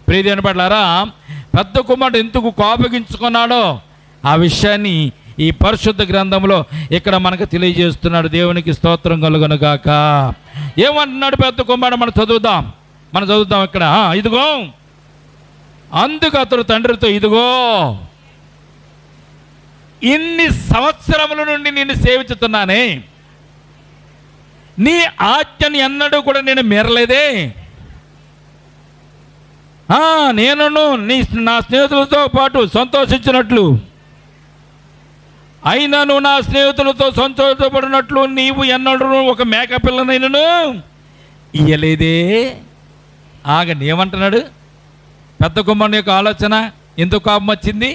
S1: ప్రియదేవనులారా, పెద్ద కుమారుడు ఎందుకు కోపగించుకున్నాడో ఆ విషయాన్ని ఈ పరిశుద్ధ గ్రంథంలో ఇక్కడ మనకు తెలియజేస్తున్నాడు. దేవునికి స్తోత్రం కలుగునుగాక. ఏమంటున్నాడు పెద్ద కుమారుడు? మనం చదువుదాం ఇక్కడ. ఇదిగో, అందుకు అతడు తండ్రితో, ఇదిగో ఇన్ని సంవత్సరముల నుండి నిన్ను సేవించుతున్నానే, నీ ఆజ్ఞను ఎన్నడూ కూడా నేను మీరలేదే. నేను నా స్నేహితులతో పాటు సంతోషించినట్లు, అయినా నువ్వు నా స్నేహితులతో సంతోషపడినట్లు నీవు ఎన్నడూ ఒక మేక పిల్లనైనను ఇయ్యలేదే. ఆగండి, ఏమంటున్నాడు? పెద్ద కుమారుని యొక్క ఆలోచన ఎందుకు కోపం వచ్చింది?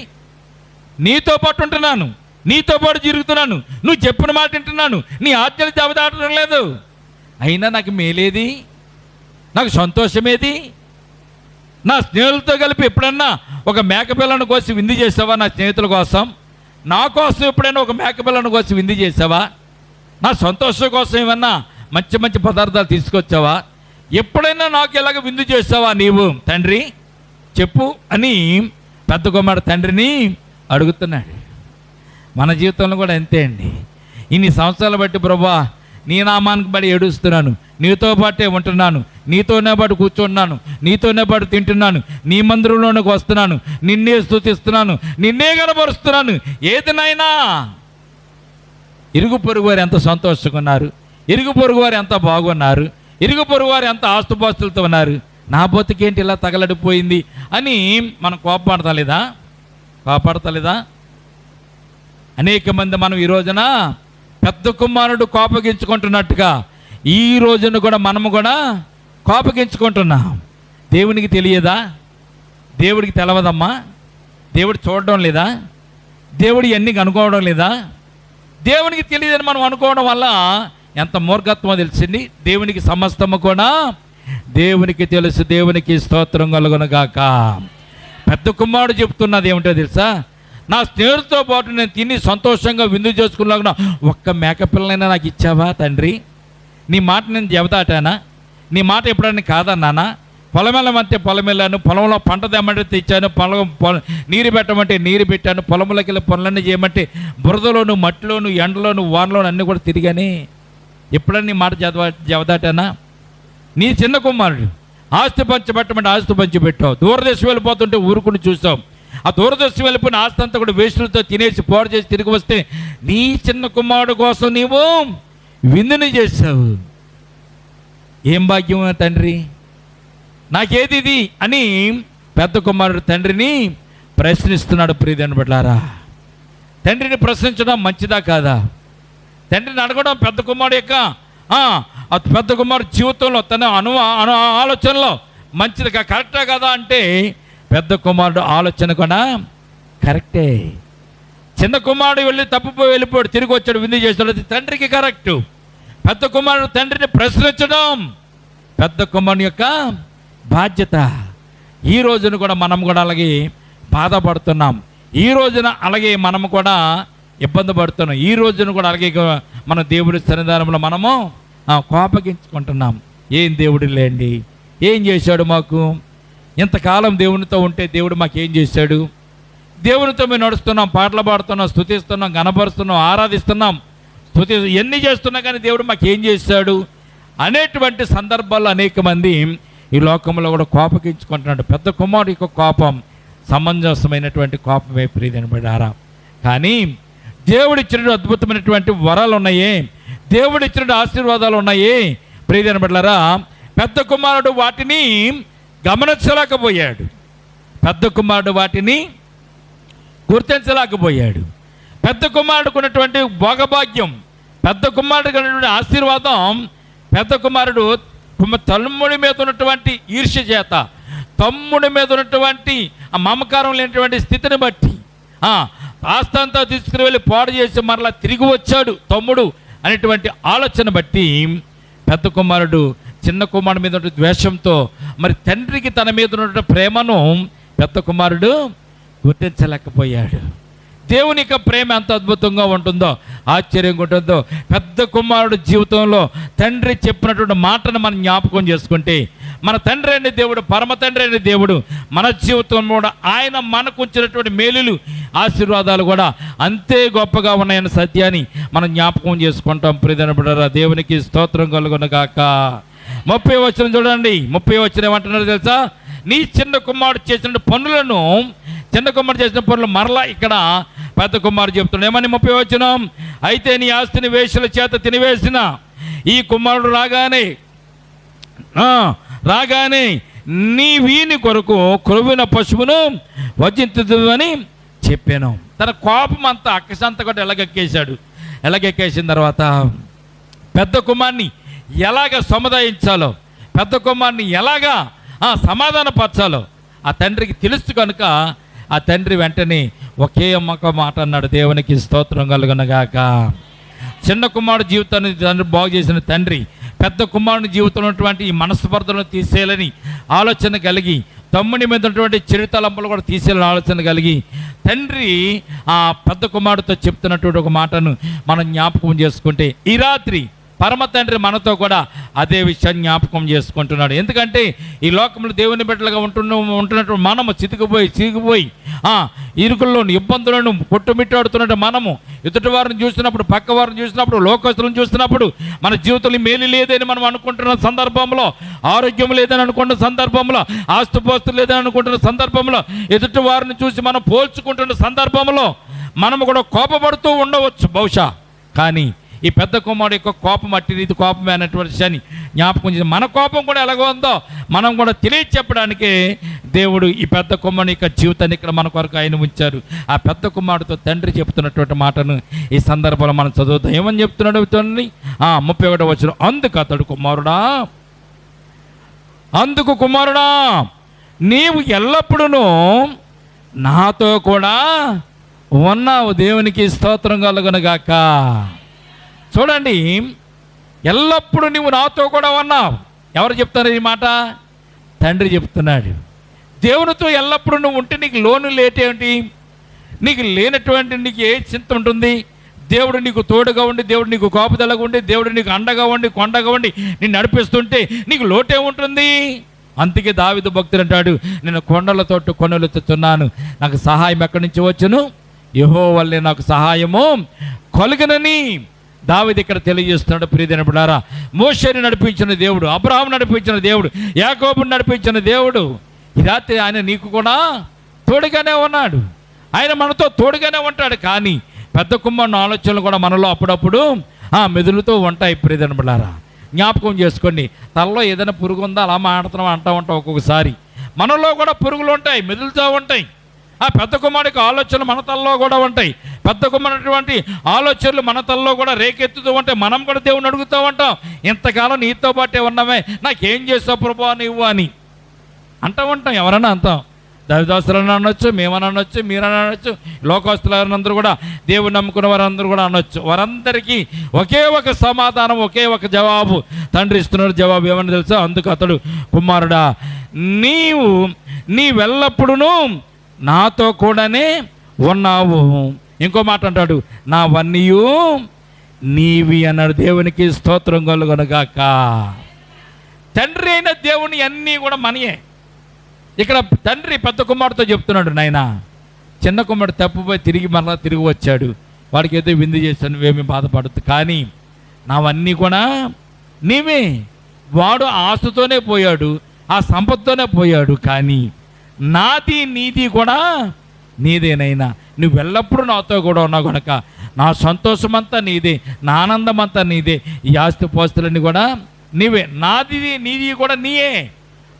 S1: నీతో పాటు ఉంటున్నాను, నీతో పాటు తిరుగుతున్నాను, నువ్వు చెప్పిన మాట వింటున్నాను, నీ ఆజ్ఞలు జవదాటడం లేదు, అయినా నాకు మేలేది, నాకు సంతోషమేది? నా స్నేహితులతో కలిపి ఎప్పుడన్నా ఒక మేకపిల్లను కోసి విందు చేసావా? నా స్నేహితుల కోసం, నా కోసం ఎప్పుడైనా ఒక మేకపిల్లను కోసి విందు చేసావా? నా సంతోషం కోసం ఏమన్నా మంచి మంచి పదార్థాలు తీసుకొచ్చావా? ఎప్పుడైనా నాకు ఎలాగ విందు చేసావా నీవు తండ్రి చెప్పు అని పెద్ద కుమారుడు తండ్రిని అడుగుతున్నాడు. మన జీవితంలో కూడా అంతే అండి. ఇన్ని సంవత్సరాలు బట్టి ప్రభువా నీ నామానికి బట్టి ఏడుస్తున్నాను, నీతో పాటే ఉంటున్నాను, నీతోనే పాటు కూర్చున్నాను, నీతోనే పాటు తింటున్నాను, నీ మందిరంలోనికి వస్తున్నాను, నిన్నే స్తుతిస్తున్నాను, నిన్నే కనబరుస్తున్నాను. ఏదినైనా ఇరుగు పొరుగు వారు ఎంత సంతోషంగా ఉన్నారు, ఇరుగు పొరుగు వారు ఎంత బాగున్నారు, ఇరుగు పొరుగు వారు ఎంత ఆస్తుపాస్తులతో ఉన్నారు, నా బతుకేంటి ఇలా తగలడిపోయింది అని మనం కోపడతలేదా? అనేక మంది మనం ఈ రోజున పెద్ద కుమారుడు కోపగించుకుంటున్నట్టుగా ఈ రోజున కూడా మనము కూడా కోపగించుకుంటున్నాం. దేవునికి తెలియదా? దేవుడికి తెలవదమ్మా? దేవుడు చూడడం లేదా? దేవుడు ఇవన్నీ అనుకోవడం లేదా? దేవునికి తెలియదని మనం అనుకోవడం వల్ల ఎంత మూర్ఖత్వమో తెలిసింది. దేవునికి సమస్తము కూడా దేవునికి తెలుసు. దేవునికి స్తోత్రం కలుగునుగాక. పెద్ద కుమారుడు చెప్తున్నది ఏమిటో తెలుసా? నా స్నేహితులతో పాటు నేను తిని సంతోషంగా విందు చేసుకున్నాక ఒక్క మేకపిల్లనైనా నాకు ఇచ్చావా తండ్రి? నీ మాట నేను జవదాటానా? నీ మాట ఎప్పుడైనా కాదన్నానా? పొలం వెళ్ళమంటే పొలం వెళ్ళాను, పొలంలో పంట తెమ్మంటే తెచ్చాను, నీరు పెట్టమంటే నీరు పెట్టాను, పొలంలోకి వెళ్ళి పనులన్నీ చేయమంటే బురదలోను మట్టిలోను ఎండలోను వానలోను అన్నీ కూడా తిరిగాని ఎప్పుడైనా నీ మాట జవదాటానా? నీ చిన్న కుమారుడు ఆస్తి పంచిపెట్టమంటే ఆస్తి పంచిపెట్టావు, దూరదేశం వెళ్ళిపోతుంటే ఊరుకుని చూసావు, ఆ దూరదర్శనం వెళ్ళిపోయిన ఆస్తి అంతా కూడా వేస్టులతో తినేసి పోడు చేసి తిరిగి వస్తే నీ చిన్న కుమారుడు కోసం నీవు విందుని చేశావు. ఏం భాగ్యం తండ్రి, నాకేది ఇది అని పెద్ద కుమారుడు తండ్రిని ప్రశ్నిస్తున్నాడు. ప్రియదేవుని బిడ్డలారా, తండ్రిని ప్రశ్నించడం మంచిదా కాదా? తండ్రిని అడగడం పెద్ద కుమారుడు యొక్క పెద్ద కుమారుడు జీవితంలో తన ఆలోచనలో మంచిదిగా కరెక్టా కదా అంటే పెద్ద కుమారుడు ఆలోచన కూడా కరెక్టే. చిన్న కుమారుడు వెళ్ళి తప్పిపోయి వెళ్ళిపోయాడు, తిరిగి వచ్చాడు, విందు చేశాడు, అది తండ్రికి కరెక్టు. పెద్ద కుమారుడు తండ్రిని ప్రశ్నించడం పెద్ద కుమారుని యొక్క బాధ్యత. ఈ రోజున కూడా మనం కూడా అలాగే బాధపడుతున్నాం, ఈ రోజున అలాగే మనము కూడా ఇబ్బంది పడుతున్నాం, ఈ రోజున కూడా అలాగే మన దేవుడి సన్నిధానంలో మనము కోపగించుకుంటున్నాం. ఏం దేవుడు లేండి, ఏం చేశాడు మాకు? ఇంతకాలం దేవునితో ఉంటే దేవుడు మాకేం చేశాడు? దేవునితో మేము నడుస్తున్నాం, పాటలు పాడుతున్నాం, స్తుతిస్తున్నాం, గణపరుస్తున్నాం, ఆరాధిస్తున్నాం, ఎన్ని చేస్తున్నా కానీ దేవుడు మాకేం చేశాడు అనేటువంటి సందర్భాల్లో అనేక మంది ఈ లోకంలో కూడా కోపగించుకుంటున్నాడు. పెద్ద కుమారుడు యొక్క కోపం సమంజసమైనటువంటి కోపమే ప్రియదేవుని బిడ్డలారా. కానీ దేవుడిచ్చిన అద్భుతమైనటువంటి వరాలు ఉన్నాయే, దేవుడిచ్చిన ఆశీర్వాదాలు ఉన్నాయే ప్రియదేవుని బిడ్డలారా. పెద్ద కుమారుడు వాటిని గమనించలేకపోయాడు, పెద్ద కుమారుడు వాటిని గుర్తించలేకపోయాడు. పెద్ద కుమారుడికి ఉన్నటువంటి భోగభాగ్యం, పెద్ద కుమారుడికి ఉన్నటువంటి ఆశీర్వాదం, పెద్ద కుమారుడు తమ్ముడి మీద ఉన్నటువంటి ఈర్ష్య చేత, తమ్ముడి మీద ఉన్నటువంటి ఆ మమకారం లేనటువంటి స్థితిని బట్టి ఆస్తంతా తీసుకుని వెళ్ళి పాడు చేసి మరలా తిరిగి వచ్చాడు తమ్ముడు అనేటువంటి ఆలోచన బట్టి పెద్ద కుమారుడు చిన్న కుమారుడు మీద ఉన్న ద్వేషంతో మరి తండ్రికి తన మీద ఉన్న ప్రేమను పెద్ద కుమారుడు గుర్తించలేకపోయాడు. దేవుని యొక్క ప్రేమ ఎంత అద్భుతంగా ఉంటుందో, ఆశ్చర్యంగా ఉంటుందో. పెద్ద కుమారుడు జీవితంలో తండ్రి చెప్పినటువంటి మాటను మనం జ్ఞాపకం చేసుకుంటే మన తండ్రి అయిన దేవుడు, పరమ తండ్రి అయిన దేవుడు మన జీవితంలో కూడా ఆయన మనకు ఉంచినటువంటి మేలులు, ఆశీర్వాదాలు కూడా అంతే గొప్పగా ఉన్నాయన్న సత్యాన్ని మనం జ్ఞాపకం చేసుకుంటాం. ప్రియమైన బిడ్డలారా, దేవునికి స్తోత్రం కలుగునుగాక. 30వ వచనం చూడండి. 30వ వచనం ఏమంటున్నారో తెలుసా? నీ చిన్న కుమారుడు చేసిన పనులను, చిన్న కుమారుడు చేసిన పనులు మరలా ఇక్కడ పెద్ద కుమారుడు చెప్తున్నాడు. ఏమని 30వ వచనం? అయితే నీ ఆస్తిని వేశ్యల చేత తినివేసిన ఈ కుమారుడు రాగానే నీ వీని కొరకు క్రొవ్విన పశువును వజించుదని చెప్పాను. తన కోపం అంతా అక్కసంతా కూడా ఎలాగెక్కేసిన తర్వాత పెద్ద కుమారుని ఎలాగ సముదాయించాలో, పెద్ద కుమారుని ఎలాగా సమాధానపరచాలో ఆ తండ్రికి తెలుసు కనుక ఆ తండ్రి వెంటనే ఒకే ఒక్క మాట అన్నాడు, దేవునికి స్తోత్రం కలుగునగాక. చిన్న కుమారుడు జీవితాన్ని తండ్రి బాగు చేసిన తండ్రి పెద్ద కుమారుని జీవితంలో ఉన్నటువంటి ఈ మనస్పర్ధలను తీసేయాలని ఆలోచన కలిగి, తమ్ముని మీద ఉన్నటువంటి చిరుతలంపులు కూడా తీసేయాలని ఆలోచన కలిగి తండ్రి ఆ పెద్ద కుమారుడితో చెప్తున్నటువంటి ఒక మాటను మనం జ్ఞాపకం చేసుకుంటే, ఈ రాత్రి పరమ తండ్రి మనతో కూడా అదే విషయాన్ని జ్ఞాపకం చేసుకుంటున్నాడు. ఎందుకంటే ఈ లోకంలో దేవుని బిడ్డలుగా ఉంటున్నట్టు మనము చితికిపోయి ఇరుకుల్లోను ఇబ్బందులను కొట్టుమిట్టాడుతున్నట్టు మనము ఎదుటి వారిని చూసినప్పుడు, పక్క వారిని చూసినప్పుడు, లోకస్తులను చూసినప్పుడు మన జీవితంలో మేలు లేదని మనం అనుకుంటున్న సందర్భంలో, ఆరోగ్యం లేదని అనుకుంటున్న సందర్భంలో, ఆస్తుపోస్తు లేదని అనుకుంటున్న సందర్భంలో, ఎదుటి వారిని చూసి మనం పోల్చుకుంటున్న సందర్భంలో మనము కూడా కోపపడుతూ ఉండవచ్చు బహుశా. కానీ ఈ పెద్ద కుమారుడు యొక్క కోపం అట్టి రీతి కోపమే అన్నటువంటి విషయాన్ని జ్ఞాపకం చేసి మన కోపం కూడా ఎలాగో ఉందో మనం కూడా తెలియచెప్పడానికే దేవుడు ఈ పెద్ద కుమారుని యొక్క జీవితాన్ని ఇక్కడ మన కొరకు ఆయన ఉంచారు. ఆ పెద్ద కుమారుడితో తండ్రి చెప్తున్నటువంటి మాటను ఈ సందర్భంలో మనం చదువుతాం. ఏమని చెప్తున్నాడు తండ్రి? 31వ వచనం, అందుకు కుమారుడా నీవు ఎల్లప్పుడూ నాతో కూడా ఉన్నావు. దేవునికి స్తోత్రం కలుగునుగాక. చూడండి, ఎల్లప్పుడూ నువ్వు నాతో కూడా ఉన్నావు. ఎవరు చెప్తారు ఈ మాట? తండ్రి చెప్తున్నాడు. దేవునితో ఎల్లప్పుడూ నువ్వు ఉంటే నీకు లోను లేటేంటి? నీకు లేనటువంటి నీకు ఏ చింత ఉంటుంది? దేవుడు నీకు తోడుగా ఉండి, దేవుడు నీకు కాపుదలగా ఉండి, దేవుడు నీకు అండగా ఉండి, కొండగా ఉండి నిన్ను నడిపిస్తుంటే నీకు లోటే ఉంటుంది. అందుకే దావీదు భక్తుడు అంటాడు, నేను కొండలతో కొనులెత్తుతున్నాను, నాకు సహాయం ఎక్కడి నుంచి వచ్చును? యెహోవా వల్లే నాకు సహాయము కలుగునని దావీదు ఇక్కడ తెలియజేస్తున్నాడు. ప్రియమైన బిడ్డలారా, మోషేని నడిపించిన దేవుడు, అబ్రహాం నడిపించిన దేవుడు, యాకోబుని నడిపించిన దేవుడు ఈ రాత్రి ఆయన నీకు కూడా తోడుగానే ఉన్నాడు. ఆయన మనతో తోడుగానే ఉంటాడు. కానీ పెద్ద కుమారుని ఆలోచనలు కూడా మనలో అప్పుడప్పుడు మెదులుతూ ఉంటాయి. ప్రియమైన బిడ్డలారా, జ్ఞాపకం చేసుకోండి. తలలో ఏదైనా పురుగు ఉందా అలా మాట్లాడుతున్నాం అంటూ ఉంటాం. ఒక్కొక్కసారి మనలో కూడా పురుగులు ఉంటాయి, మెదులుతూ ఉంటాయి. ఆ పెద్ద కుమారుడికి ఆలోచనలు మన తలలో కూడా ఉంటాయి. పెద్ద కుమారుడు ఆలోచనలు మన తలలో కూడా రేకెత్తుతూ ఉంటాయి. మనం కూడా దేవుని అడుగుతూ ఉంటాం, ఇంతకాలం నీతో పాటే ఉన్నామే, నాకేం చేస్తావు ప్రభువా నువ్వు అని అంటూ ఉంటాం. ఎవరన్నా అంటాం, దైవదాసులను అనొచ్చు, మేమని అనొచ్చు, మీరని అనొచ్చు, లోకస్తులందరూ కూడా దేవుని నమ్ముకున్న వారందరూ కూడా అనొచ్చు. వారందరికీ ఒకే ఒక సమాధానం, ఒకే ఒక జవాబు తండ్రి ఇస్తున్నాడు. జవాబు ఏమని తెలుసా? అందుకు అతడు, కుమారుడా నీవెల్లప్పుడూ నాతో కూడానే ఉన్నావు. ఇంకో మాట అంటాడు, నావన్నీయు నీవి అన్నాడు. దేవునికి స్తోత్రం కలుగునుగాక. తండ్రి అయిన దేవుని అన్నీ కూడా మనయే. ఇక్కడ తండ్రి పెద్ద కుమారుడితో చెప్తున్నాడు, నాయనా చిన్న కుమారుడు తప్పుపోయి తిరిగి వచ్చాడు, వాడికి ఏదో విందు చేశాను, నువ్వేమీ బాధపడద్దు, కానీ నావన్నీ కూడా నీవే. వాడు ఆస్తుతోనే పోయాడు, ఆ సంపత్తోనే పోయాడు, కానీ నాది నీది కూడా నీదేనైనా నువ్వు ఎల్లప్పుడూ నాతో కూడా ఉన్నావు కనుక నా సంతోషమంతా నీదే, నా ఆనందమంతా నీదే, ఈ ఆస్తి పోస్తులన్నీ కూడా నీవే, నాది నీది కూడా నీయే.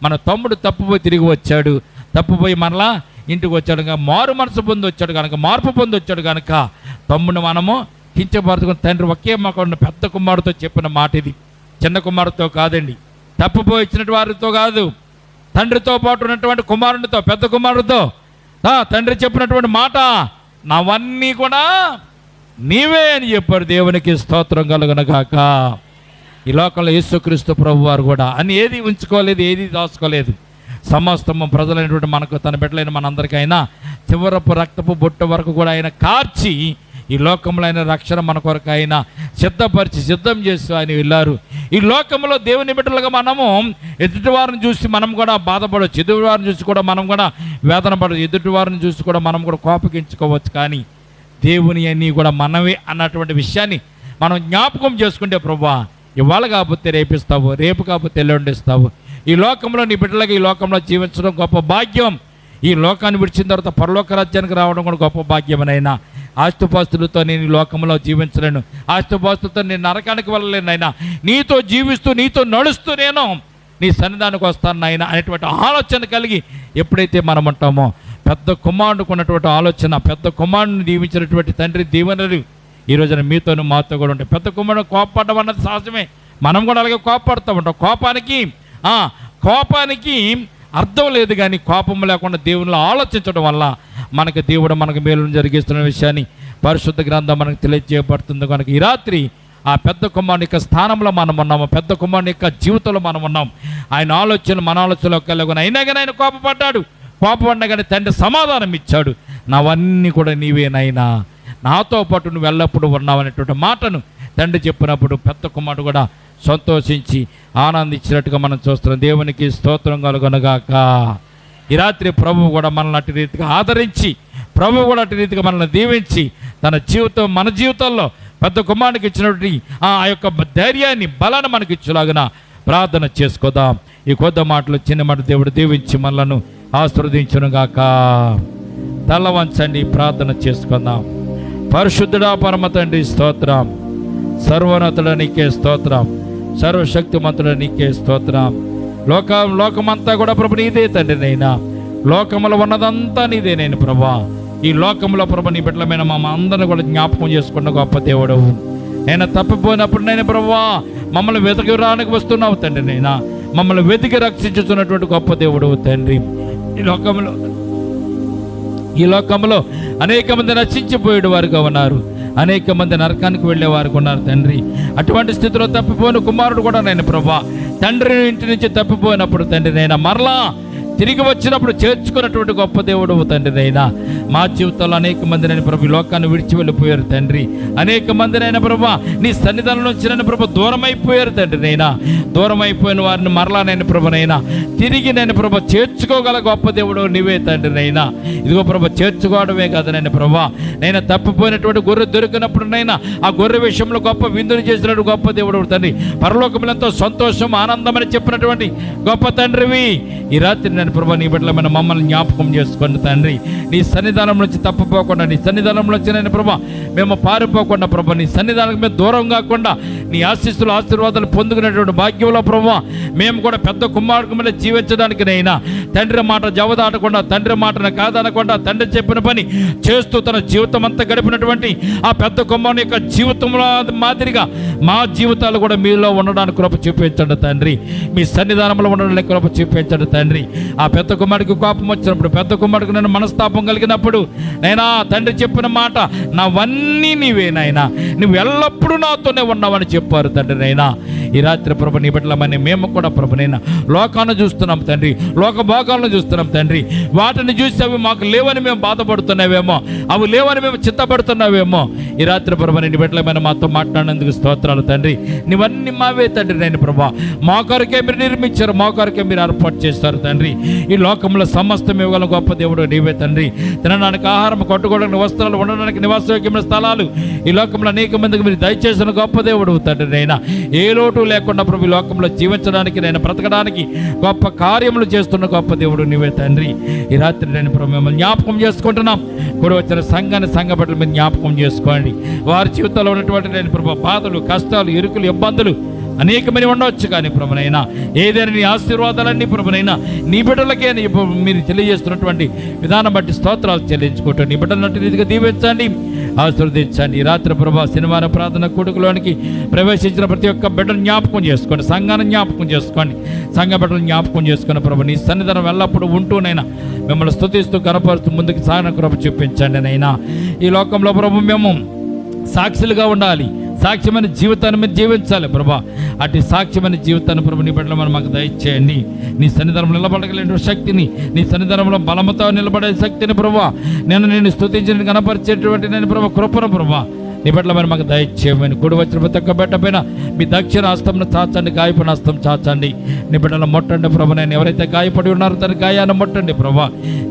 S1: మన తమ్ముడు తప్పుపోయి తిరిగి వచ్చాడు, తప్పుపోయి మరలా ఇంటికి వచ్చాడు కనుక, మారు మనసు పొంది వచ్చాడు కనుక, మార్పు పొంది వచ్చాడు కనుక తమ్ముడిని మనము కించపరుచుకుని తండ్రి ఒకే మాకు పెద్ద కుమారుడితో చెప్పిన మాట ఇది. చిన్న కుమారుడితో కాదండి, తప్పుపోయి వచ్చిన వారితో కాదు, తండ్రితో పాటు ఉన్నటువంటి కుమారునితో, పెద్ద కుమారుడితో తండ్రి చెప్పినటువంటి మాట, నావన్నీ కూడా నీవే అని చెప్పాడు. దేవునికి స్తోత్రం కలుగునుగాక. ఈ లోకంలో యేసుక్రీస్తు ప్రభు వారు కూడా అని ఏది ఉంచుకోలేదు, ఏది దాచుకోలేదు. సమస్తము ప్రజలైనటువంటి మనకు, తన బిడ్డలైన మనందరికైనా చివరపు రక్తపు బొట్టు వరకు కూడా ఆయన కార్చి ఈ లోకంలో ఆయన రక్షణ మన కొరకు ఆయన సిద్ధం చేస్తూ ఆయన వెళ్ళారు. ఈ లోకంలో దేవుని బిడ్డలుగా మనము ఎదుటివారిని చూసి మనం కూడా బాధపడవచ్చు, ఎదుటివారిని చూసి కూడా మనం కూడా వేదన పడవచ్చు, ఎదుటివారిని చూసి కూడా మనం కూడా కోపగించుకోవచ్చు. కానీ దేవుని అన్నీ కూడా మనమే అన్నటువంటి విషయాన్ని మనం జ్ఞాపకం చేసుకుంటే, ప్రభువా ఇవాళ కాకపోతే రేపిస్తావు, రేపు కాకపోతే ఎల్లుండిస్తావు. ఈ లోకంలో నీ బిడ్డలకి ఈ లోకంలో జీవించడం గొప్ప భాగ్యం. ఈ లోకాన్ని విడిచిన తర్వాత పరలోక రాజ్యానికి రావడం కూడా గొప్ప భాగ్యమనైనా. ఆస్తుపాస్తులతో నేను ఈ లోకంలో జీవించలేను, ఆస్తుపాస్తులతో నేను నరకానికి వెళ్ళలేనైనా, నీతో జీవిస్తూ నీతో నడుస్తూ నేను నీ సన్నిధానికి వస్తాను నాయన అనేటువంటి ఆలోచన కలిగి ఎప్పుడైతే మనం ఉంటామో, పెద్ద కుమారుడికి ఉన్నటువంటి ఆలోచన, పెద్ద కుమారుడిని దీవించినటువంటి తండ్రి దీవెనలు ఈ రోజున మీతోనూ మాతో కూడా ఉంటాయి. పెద్ద కుమారుడు కోపపడడం అన్నది సహజమే, మనం కూడా అలాగే కోపపడుతూ ఉంటాం. కోపానికి అర్థం లేదు. కానీ కోపం లేకుండా దేవునిలో ఆలోచించడం వల్ల మనకు దేవుడు మనకు మేలు జరిగిస్తున్న విషయాన్ని పరిశుద్ధ గ్రంథం మనకు తెలియజేయబడుతుంది. కనుక ఈ రాత్రి ఆ పెద్ద కుమారుని యొక్క స్థానంలో మనం ఉన్నాము, పెద్ద కుమారుని యొక్క జీవితంలో మనం ఉన్నాం. ఆయన ఆలోచనలు మన ఆలోచనలోకి వెళ్ళగానే అయినా కానీ ఆయన కోపపడ్డాడు. కోపపడినా కానీ తండ్రి సమాధానం ఇచ్చాడు. నావన్నీ కూడా నీవేనైనా, నాతో పాటు నువ్వు ఎల్లప్పుడూ ఉన్నావు అనేటువంటి మాటను తండ్రి చెప్పినప్పుడు పెద్ద కుమారుడు కూడా సంతోషించి ఆనందించినట్టుగా మనం చూస్తున్నాం. దేవునికి స్తోత్రం కలుగునుగాక. ఈ రాత్రి ప్రభువు కూడా మనల్ని అటు రీతిగా ఆదరించి, ప్రభువు కూడా అటు రీతిగా మనల్ని దీవించి తన జీవితం మన జీవితంలో పెద్ద కుమారునికి ఇచ్చినటువంటి ఆ యొక్క ధైర్యాన్ని, బలాన్ని మనకి ఇచ్చేలాగిన ప్రార్థన చేసుకోదాం. ఈ కొద్ది మాటలు చిన్న మాట దేవుడు దీవించి మనలను ఆశీర్వదించునుగాక. తల వంచండి, ప్రార్థన చేసుకుందాం. పరిశుద్ధుడా పరమ తండ్రి స్తోత్రం, సర్వోన్నతుడ నీకే స్తోత్రం, సర్వశక్తిమంతుడ నీకే స్తోత్రం. లోకమంతా కూడా ప్రభు నీదే తండ్రి. నైనా లోకములో ఉన్నదంతా నీదే నేను ప్రభా. ఈ లోకంలో ప్రభు నీ బిడ్డలమైన మా అందరిని కూడా జ్ఞాపకం చేసుకున్న గొప్ప దేవుడు. నేను తప్పిపోయినప్పుడు నేను ప్రభా మమ్మల్ని వెతికి రానికి వస్తున్నావు తండ్రి. నైనా మమ్మల్ని వెతికి రక్షించుతున్నటువంటి గొప్ప దేవుడు తండ్రి. ఈ లోకంలో అనేక మంది నశించిపోయేడు వారుగా ఉన్నారు, అనేక మంది నరకానికి వెళ్ళే వారికి ఉన్నారు తండ్రి. అటువంటి స్థితిలో తప్పిపోయిన కుమారుడు కూడా నేను ప్రభా తండ్రి ఇంటి నుంచి తప్పిపోయినప్పుడు తండ్రి నైనా మరలా తిరిగి వచ్చినప్పుడు చేర్చుకున్నటువంటి గొప్ప దేవుడు తండ్రి. నైనా మా జీవితంలో అనేక మంది నేను ప్రభు లోకాన్ని విడిచి వెళ్ళిపోయారు తండ్రి. అనేక మంది నైనా ప్రభా నీ సన్నిధానం నుంచి నేను ప్రభు దూరం అయిపోయారు తండ్రి. నైనా దూరం అయిపోయిన వారిని మరలా నేను ప్రభునైనా తిరిగి నేను ప్రభు చేర్చుకోగల గొప్ప దేవుడు నీవే తండ్రి. నైనా ఇదిగో ప్రభు చేర్చుకోవడమే కాదు నేను ప్రభా నైనా తప్పిపోయినటువంటి గొర్రె దొరికినప్పుడు నైనా ఆ గొర్రె విషయంలో గొప్ప విందుని చేసినటువంటి గొప్ప దేవుడు తండ్రి. పరలోకములో ఎంతో సంతోషం, ఆనందం అని చెప్పినటువంటి గొప్ప తండ్రివి. ఈ రాత్రి నేను ప్రభా నీ బిడ్డలమైన మమ్మల్ని జ్ఞాపకం చేసుకోండి తండ్రి. నీ సన్నిధానం నుంచి తప్పిపోకుండా, నీ సన్నిధానం నుంచి నేను ప్రభా మేము పారిపోకుండా ప్రభా నీ సన్నిధానం మీద దూరం కాకుండా నీ ఆశీస్సులు ఆశీర్వాదాలు పొందుకునేటువంటి భాగ్యంలో ప్రభా మేము కూడా పెద్ద కుమారుడు మీద జీవించడానికి నైనా తండ్రి మాట జవదాటకుండా, తండ్రి మాటను కాదనకుండా తండ్రి చెప్పిన పని చేస్తూ తన జీవితం అంతా గడిపినటువంటి ఆ పెద్ద కుమారుని యొక్క జీవితంలో మాదిరిగా మా జీవితాలు కూడా మీలో ఉండడానికి కృప చూపించండి తండ్రి. మీ సన్నిధానంలో ఉండడానికి కృప చూపించండి తండ్రి. ఆ పెద్ద కుమారుడికి కోపం వచ్చినప్పుడు, పెద్ద కుమారుడికి నేను మనస్తాపం కలిగినప్పుడు నైనా తండ్రి చెప్పిన మాట నావన్నీ నీవే నాయనా, నువ్వు ఎల్లప్పుడూ నాతోనే ఉన్నావని చెప్పారు తండ్రి. నైనా ఈ రాత్రి ప్రభు నీ బిడ్డలమని మేము కూడా ప్రభునైనా లోకాన్ని చూస్తున్నాం తండ్రి, లోక భోగాలను చూస్తున్నాం తండ్రి. వాటిని చూసి అవి మాకు లేవని మేము బాధపడుతున్నావేమో, అవి లేవని మేము చిత్తపడుతున్నావేమో. ఈ రాత్రి ప్రభు నీ బిడ్డలమైన మాతో మాట్లాడినందుకు స్తోత్రాలు తండ్రి. నీవన్నీ మావే తండ్రి. నేను ప్రభా మా కొరకే మీరు నిర్మించారు, మా కొరకే మీరు ఏర్పాటు చేస్తారు తండ్రి. ఈ లోకంలో సమస్తం ఇవ్వగల గొప్ప దేవుడు నీవే తండ్రి. తినడానికి ఆహారం, కట్టుకోవడానికి వస్త్రాలు, ఉండడానికి నివాసయోగ్యమైన స్థలాలు ఈ లోకంలో అనేక మందికి మీరు దయచేసిన గొప్ప దేవుడు తండ్రి. నైనా ఏ లోటు లేకుండా ప్రభు ఈ లోకంలో జీవించడానికి, నేను బ్రతకడానికి గొప్ప కార్యములు చేస్తున్న గొప్ప దేవుడు నీవే తండ్రి. ఈ రాత్రి నేను ప్రభు మిమ్మల్ని జ్ఞాపకం చేసుకుంటున్నాం. కూడా వచ్చిన సంఘాన్ని, సంఘ బిడ్డల మీద జ్ఞాపకం చేసుకోండి. వారి జీవితంలో ఉన్నటువంటి నేను ప్రభు బాధలు, కష్టాలు, ఇరుకులు, ఇబ్బందులు అనేకమని ఉండవచ్చు. కానీ ప్రభునైనా ఏదైనా నీ ఆశీర్వాదాలన్నీ ప్రభునైనా నీ బిడ్డలకే మీరు తెలియజేస్తున్నటువంటి విధానం బట్టి స్తోత్రాలు చెల్లించుకుంటూ నీ బిడ్డలన్నట్టు రీతిగా దీవించండి, ఆశీర్వదించండి. ఈ రాత్రి ప్రభా శనివారం ప్రార్థన కూడుకులోనికి ప్రవేశించిన ప్రతి ఒక్క బిడ్డను జ్ఞాపకం చేసుకోండి, సంఘాన్ని జ్ఞాపకం చేసుకోండి, సంఘ బిడ్డలను జ్ఞాపకం చేసుకుని ప్రభు నీ సన్నిధానం ఎల్లప్పుడూ ఉంటూనైనా మిమ్మల్ని స్తుతిస్తూ కనపరుస్తూ ముందుకు సాగిన కృప చూపించండి. నైనా ఈ లోకంలో ప్రభు మేము సాక్షులుగా ఉండాలి, సాక్ష్యమైన జీవితాన్ని మీరు జీవించాలి ప్రభా. అటు సాక్ష్యమైన జీవితాన్ని ప్రభు నీ బిడ్డలు మనం మాకు దయచేయండి. నీ సన్నిధానంలో నిలబడగలిగిన శక్తిని, నీ సన్నిధానంలో బలముతో నిలబడే శక్తిని ప్రభా నేను స్తుతించిన కనపరిచేటువంటి నేను ప్రభు కృపను ప్రభా నీ బిడ్డల మరి మాకు దయచేయమని. కూడి వచ్చిన ప్రతి ఒక్క బిడ్డ పైన మీ దక్షిణ హస్తంను చాచండి, గాయపడిన హస్తం చాచండి. నీ బిడ్డలను ముట్టండి ప్రభు. నేను ఎవరైతే గాయపడి ఉన్నారో తన గాయాన్ని ముట్టండి ప్రభా.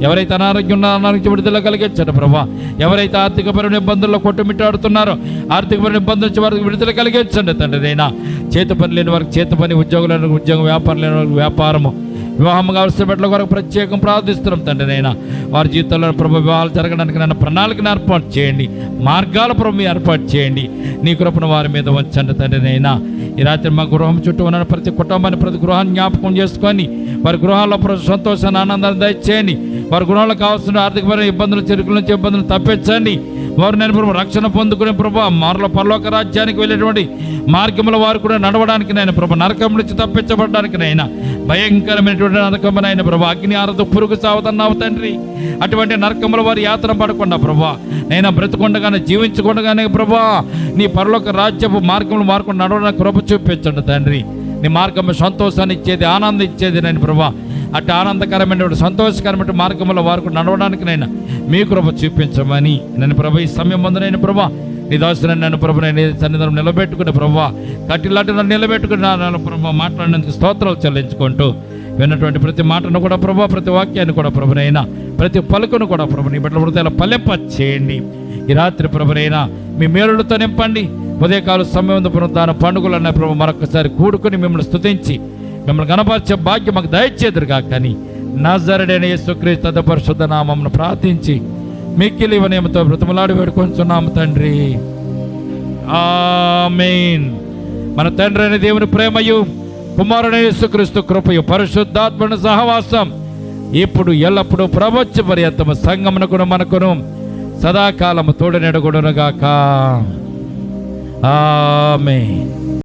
S1: ఎవరైతే అనారోగ్యం ఉన్నారో అనారోగ్యం విడుదల కలిగించండి ప్రభా. ఎవరైతే ఆర్థికపరమైన ఇబ్బందుల్లో కొట్టుమిట్టాడుతున్నారో ఆర్థికపరమైన ఇబ్బందుల నుంచి వారికి విడుదల కలిగించండి తండ్రి. నైనా చేతి పని లేని వారికి చేతి పని, ఉద్యోగం లేని వారికి ఉద్యోగం, వ్యాపారం లేని వారికి వ్యాపారము, వివాహం కావాల్సిన బిడ్డల కొరకు ప్రత్యేకం ప్రార్థిస్తున్నాం తండ్రి. నైనా వారి జీవితంలో ప్రభు వివాహాలు జరగడానికి నన్ను ప్రణాళికను ఏర్పాటు చేయండి, మార్గాల ప్రభు ఏర్పాటు చేయండి. నీ కృపను వారి మీద ఉంచండి తండ్రి. నైనా ఈ రాత్రి మా గృహం చుట్టూ ఉన్న ప్రతి కుటుంబాన్ని, ప్రతి గృహాన్ని జ్ఞాపకం చేసుకొని వారి గృహాల్లో సంతోషాన్ని, ఆనందాన్ని దయచేయండి. వారి గృహాలకు కావాల్సిన ఆర్థికపరమైన ఇబ్బందులు, చెరుకుల నుంచి ఇబ్బందులు తప్పించండి. వారు నేను ప్రభు రక్షణ పొందుకునే ప్రభు మరల పరలోక రాజ్యానికి వెళ్ళేటువంటి మార్గంలో వారు కూడా నడవడానికి నేను ప్రభు, నరకం నుంచి తప్పించబడడానికి నైనా, భయంకరమైనటువంటి నరకమునైనా ప్రభు, అగ్ని ఆరదు పురుగు సావదన్నావు తండ్రి. అటువంటి నరకంలో వారు యాత్ర పడకుండా ప్రభు, నైనా బ్రతుకుండగానే, జీవించకుండగానే ప్రభు నీ పరలోక రాజ్యపు మార్గంలో మార్గం నడవడానికి కృప చూపించండి తండ్రి. నీ మార్గం సంతోషాన్ని ఇచ్చేది, ఆనందం ఇచ్చేది నేను ప్రభు. అటు ఆనందకరమైనటువంటి, సంతోషకరమైన మార్గంలో వారికి నడవడానికి నైనా మీ కృప చూపించమని నేను ప్రభు ఈ సమయం ముందు నేను ప్రభు నీ దాసుని నన్ను ప్రభు నేను సన్నిధానం నిలబెట్టుకుని ప్రభు కట్టిలాంటి నన్ను నిలబెట్టుకుని నన్ను ప్రభు మాట్లాడినందుకు స్తోత్రాలు చెల్లించుకుంటూ విన్నటువంటి ప్రతి మాటను కూడా ప్రభు, ప్రతి వాక్యాన్ని కూడా ప్రభునైనా, ప్రతి పలుకును కూడా ప్రభు నీ బిడ్డల హృదయాల ఫలింప చేయండి. ఈ రాత్రి ప్రభునైనా మీ మేలులతో నింపండి. ఉదయకాల సమయం పునరుద్ధాన పండుగలు అన్న ప్రభు మరొకసారి కూడుకుని మిమ్మల్ని స్తుతించి మిమ్మల్ని గణపరిచే భాగ్యం మాకు దయచేదురుగా. కానీ నజరేయుడైన యేసుక్రీస్తు పరిశుద్ధ నామమును ప్రార్థించి మిక్కిలి వినయముతో బ్రతిమలాడి వేడుకొంచున్నాము తండ్రి. ఆమేన్. మన తండ్రి అయిన దేవుని ప్రేమయు, కుమారుడైన యేసుక్రీస్తు కృపయు, పరిశుద్ధాత్మను సహవాసం ఇప్పుడు ఎల్లప్పుడూ ప్రపంచ పర్యంతము సంగమునకును మనకును సదాకాలము తోడనెడగొడునుగాక. ఆమేన్.